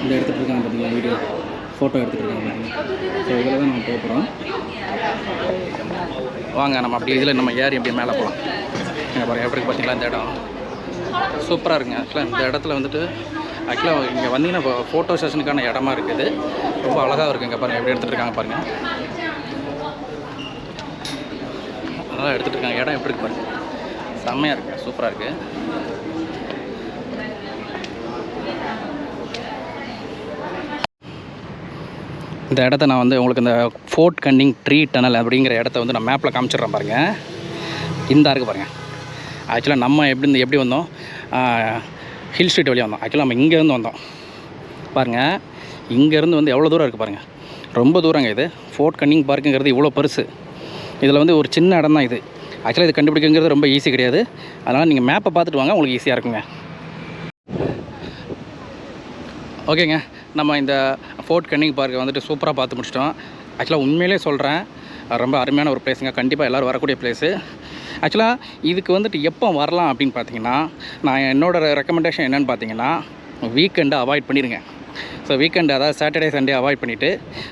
இந்த எடுத்துகிட்டு இருக்காங்க பார்த்தீங்களா, வீடியோ ஃபோட்டோ எடுத்துகிட்டு இருக்காங்க பார்த்தீங்கன்னா. ஸோ இதில் தான் நம்ம போகிறோம். வாங்க நம்ம அப்படி இதில் நம்ம ஏறி அப்படியே மேலே போகலாம். இங்கே பாருங்கள் எப்படி பார்த்தீங்களா இந்த இடம் சூப்பராக இருக்குங்க. ஆக்சுவலாக இந்த இடத்துல வந்துட்டு ஆக்சுவலாக இங்கே வந்தீங்கன்னா இப்போ ஃபோட்டோ செஷனுக்கான இடமா இருக்குது. ரொம்ப அழகாக இருக்குங்க. பாருங்கள் எப்படி எடுத்துகிட்டு இருக்காங்க பாருங்கள், நல்லா எடுத்துகிட்டு இருக்காங்க. இடம் எப்படி இருக்கு பாருங்கள், செம்மையாக இருக்குது, சூப்பராக இருக்குது. இந்த இடத்த நான் வந்து உங்களுக்கு இந்த ஃபோர்ட் கேனிங் ட்ரீ டனல் அப்படிங்கிற இடத்த வந்து நான் மேப்பில் காமிச்சிட்றேன் பாருங்கள். இந்த இருக்குது பாருங்கள். ஆக்சுவலாக நம்ம எப்படி வந்தோம், ஹில் ஸ்ட்ரீட் வழியாக வந்தோம். ஆக்சுவலாக நம்ம இங்கேருந்து வந்தோம் பாருங்கள். இங்கேருந்து வந்து எவ்வளோ தூரம் இருக்குது பாருங்கள், ரொம்ப தூரங்க. இது ஃபோர்ட் கேனிங் பார்க்குங்கிறது இவ்வளோ பெருசு. இதில் வந்து ஒரு சின்ன இடம் தான் இது. ஆக்சுவலாக இது கண்டுபிடிக்கிறது ரொம்ப ஈஸி கிடையாது. அதனால் நீங்கள் மேப்பை பார்த்துட்டு வாங்க, உங்களுக்கு ஈஸியாக இருக்குங்க. ஓகேங்க, நம்ம இந்த ஃபோர்ட் கேனிங் பார்க்கை வந்துட்டு சூப்பராக பார்த்து முடிச்சிட்டோம். ஆக்சுவலாக உண்மையிலே சொல்கிறேன், ரொம்ப அருமையான ஒரு பிளேஸுங்க. கண்டிப்பாக எல்லோரும் வரக்கூடிய பிளேஸு. ஆக்சுவலாக இதுக்கு வந்துட்டு எப்போ வரலாம் அப்படின்னு பார்த்தீங்கன்னா, நான் என்னோடய ரெக்கமெண்டேஷன் என்னென்னு பார்த்தீங்கன்னா, வீக்கெண்டை அவாய்ட் பண்ணிடுங்க. ஸோ வீக்கெண்டு, அதாவது சாட்டர்டே சண்டே அவாய்ட் பண்ணிவிட்டு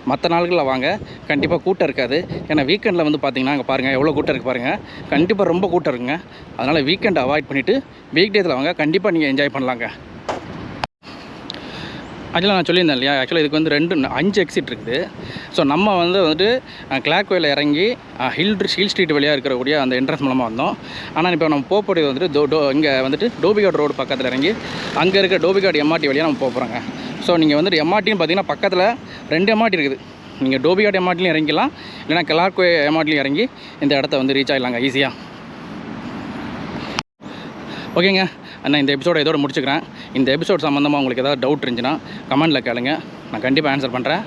மற்ற நாள்களில் வாங்க. கண்டிப்பாக கூட்டம் இருக்காது. ஏன்னா வீக்கெண்டில் வந்து பார்த்திங்கன்னா அங்கே பாருங்கள் எவ்வளோ கூட்டம் இருக்குது பாருங்கள். கண்டிப்பாக ரொம்ப கூட்டம் இருக்குங்க. அதனால் வீக்கெண்டை அவாய்ட் பண்ணிவிட்டு வீக் டேஸில் வாங்க, கண்டிப்பாக நீங்கள் என்ஜாய் பண்ணலாங்க. ஆக்சுவலாக நான் சொல்லியிருந்தேன் இல்லையா, ஆக்சுவலாக இதுக்கு வந்து 5 எக்ஸிட் இருக்குது. ஸோ நம்ம வந்துட்டு கிளாக்வேயில் இறங்கி ஹில் ஸ்ட்ரீட் வழியாக இருக்கக்கூடிய அந்த என்ட்ரன்ஸ் மூலமாக வந்தோம். ஆனால் இப்போ நம்ம போகிறது வந்துட்டு இங்கே வந்துட்டு டோபிகாட் ரோடு பக்கத்தில் இறங்கி அங்கே இருக்க டோபிகாட் எம்ஆர்டி வழியாக நம்ம போகிறோங்க. ஸோ நீங்கள் வந்துட்டு எம்ஆர்டின்னு பார்த்தீங்கன்னா பக்கத்தில் 2 எம்ஆர்டி இருக்குது. நீங்கள் டோபிகாட் எம்ஆர்டிலையும் இறங்கிக்கலாம், இல்லைனா கிளாக்வே எம்ஆர்டிலையும் இறங்கி இந்த இடத்த வந்து ரீச் ஆகிடலாங்க ஈஸியாக. ஓகேங்க, நான் இந்த எபிசோட இதோட முடிச்சுக்கிறேன். இந்த எபிசோட் சம்மந்தமாக உங்களுக்கு ஏதாவது டவுட் இருந்துச்சுன்னா கமெண்ட்டில் கேளுங்க, நான் கண்டிப்பாக ஆன்சர் பண்ணுறேன்.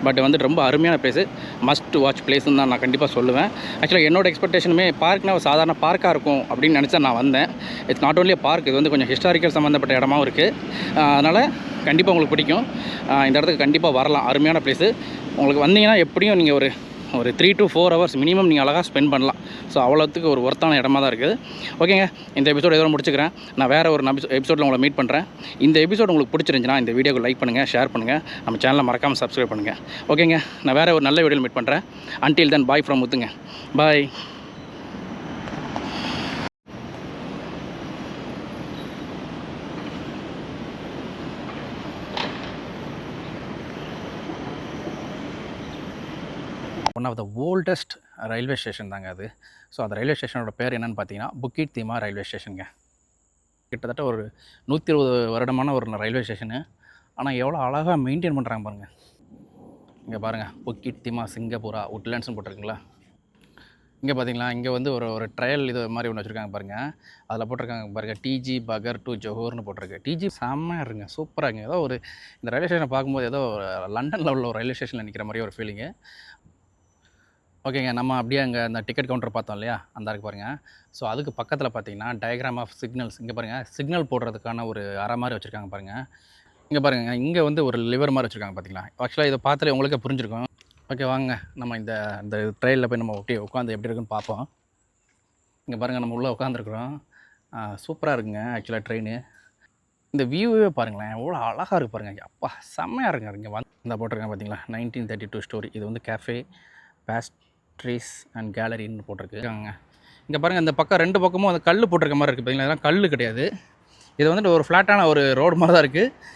பட் வந்துட்டு ரொம்ப அருமையான பிளேஸு, மஸ்ட் வாட்ச் பிளேஸ்ன்னு தான் நான் கண்டிப்பாக சொல்லுவேன். ஆக்சுவலாக என்னோடய எக்ஸ்பெக்டேஷனுமே பார்க்னா ஒரு சாதாரண பார்க்காக இருக்கும் அப்படின்னு நினச்சா நான் வந்தேன். இட்ஸ் நாட் ஓன்லி பார்க், இது வந்து கொஞ்சம் ஹிஸ்டாரிக்கல் சம்மந்தப்பட்ட இடமாவும் இருக்குது. அதனால் கண்டிப்பாக உங்களுக்கு பிடிக்கும். இந்த இடத்துக்கு கண்டிப்பாக வரலாம், அருமையான பிளேஸு. உங்களுக்கு வந்தீங்கன்னா எப்படியும் நீங்கள் ஒரு 3 to 4 hours மினிமம் நீங்கள் அழகாக ஸ்பெண்ட் பண்ணலாம். ஸோ அவ்வளோத்துக்கு ஒரு ஒர்த்தான இடமா தான் இருக்குது. ஓகேங்க, இந்த எபிசோடு எதோ முடிச்சுக்கிறேன். நான் வேறு ஒரு எபிசோடில் உங்களை மீட் பண்ணுறேன். இந்த எபிசோடு உங்களுக்கு பிடிச்சிருந்துச்சுன்னா இந்த வீடியோக்கு லைக் பண்ணுங்கள், ஷேர் பண்ணுங்கள், நம்ம சேனலை மறக்காமல் சப்ஸ்கிரைப் பண்ணுங்கள். ஓகேங்க, நான் வேறு ஒரு நல்ல வீடியோவில் மீட் பண்ணுறேன். அன்டில் தென், பாய் ஃப்ரம் முத்துங்க. Bye. One of the oldest railway station தாங்க அது. ஸோ அந்த ரயில்வே ஸ்டேஷனோட பேர் என்னென்னு பார்த்தீங்கன்னா புக்கிட் தீமா ரயில்வே ஸ்டேஷனுங்க. கிட்டத்தட்ட ஒரு 120 வருடமான ஒரு ரயில்வே ஸ்டேஷனு. ஆனால் எவ்வளோ அழகாக மெயின்டைன் பண்ணுறாங்க பாருங்கள். இங்கே பாருங்கள், புக்கிட் தீமா சிங்கப்பூரா உட்லேண்ட்ஸ்னு போட்டிருக்குங்களா. இங்கே பார்த்தீங்களா, இங்கே வந்து ஒரு ஒரு ட்ரையல் இது மாதிரி ஒன்று வச்சுருக்காங்க பாருங்கள். அதில் போட்டிருக்காங்க பாருங்கள், டிஜி பகர் டு ஜோஹர்னு போட்டிருக்கு. டிஜி செம்மையா இருக்குங்க, சூப்பராக இருக்குங்க. ஏதோ ஒரு இந்த ரயில்வே ஸ்டேஷனை பார்க்கும்போது ஏதோ லண்டனில் உள்ள ஒரு ரயில்வே ஸ்டேஷனில் நிற்கிற மாதிரி ஒரு ஃபீலிங்கு. ஓகேங்க. நம்ம அப்படியே அங்கே அந்த டிக்கெட் கவுண்டர் பார்த்தோம் இல்லையா, அந்த இருக்கு பாருங்கள். ஸோ அதுக்கு பக்கத்தில் பார்த்தீங்கன்னா டயக்ராம் ஆஃப் சிக்னல்ஸ். இங்கே பாருங்கள், சிக்னல் போடுறதுக்கான ஒரு அறை மாதிரி வச்சுருக்காங்க பாருங்கள். இங்கே பாருங்க, இங்கே வந்து ஒரு லிவர் மாதிரி வச்சுருக்காங்க பார்த்தீங்களா. ஆக்சுவலாக இதை பார்த்தாலே உங்களுக்கே புரிஞ்சிருக்கும். ஓகே வாங்க, நம்ம இந்த இந்த ட்ரெயினில் போய் நம்ம அப்படியே உட்காந்து எப்படி இருக்குன்னு பார்ப்போம். இங்கே பாருங்கள், நம்ம உள்ளே உட்காந்துருக்குறோம். சூப்பராக இருக்குங்க ஆக்சுவலாக ட்ரெயின். இந்த வியூவே பாருங்களேன், எவ்வளோ அழகாக இருக்குது பாருங்கள். அப்பா செம்மையாக இருக்குங்க. இங்கே வந்து இந்த போட்டிருக்கேன் பார்த்தீங்களா, 1932 ஸ்டோரி. இது வந்து கேஃபே பேஸ்ட்ரீஸ் அண்ட் கேலரின்னு போட்டிருக்குங்க. இங்கே பாருங்கள், இந்த பக்கம் 2 பக்கமும் அந்த கல் போட்டிருக்க மாதிரி இருக்குது பார்த்தீங்களா. இதெல்லாம் கல் கிடையாது, இது வந்துட்டு ஒரு ஃப்ளாட்டான ஒரு ரோடு மாதிரி தான் இருக்குது.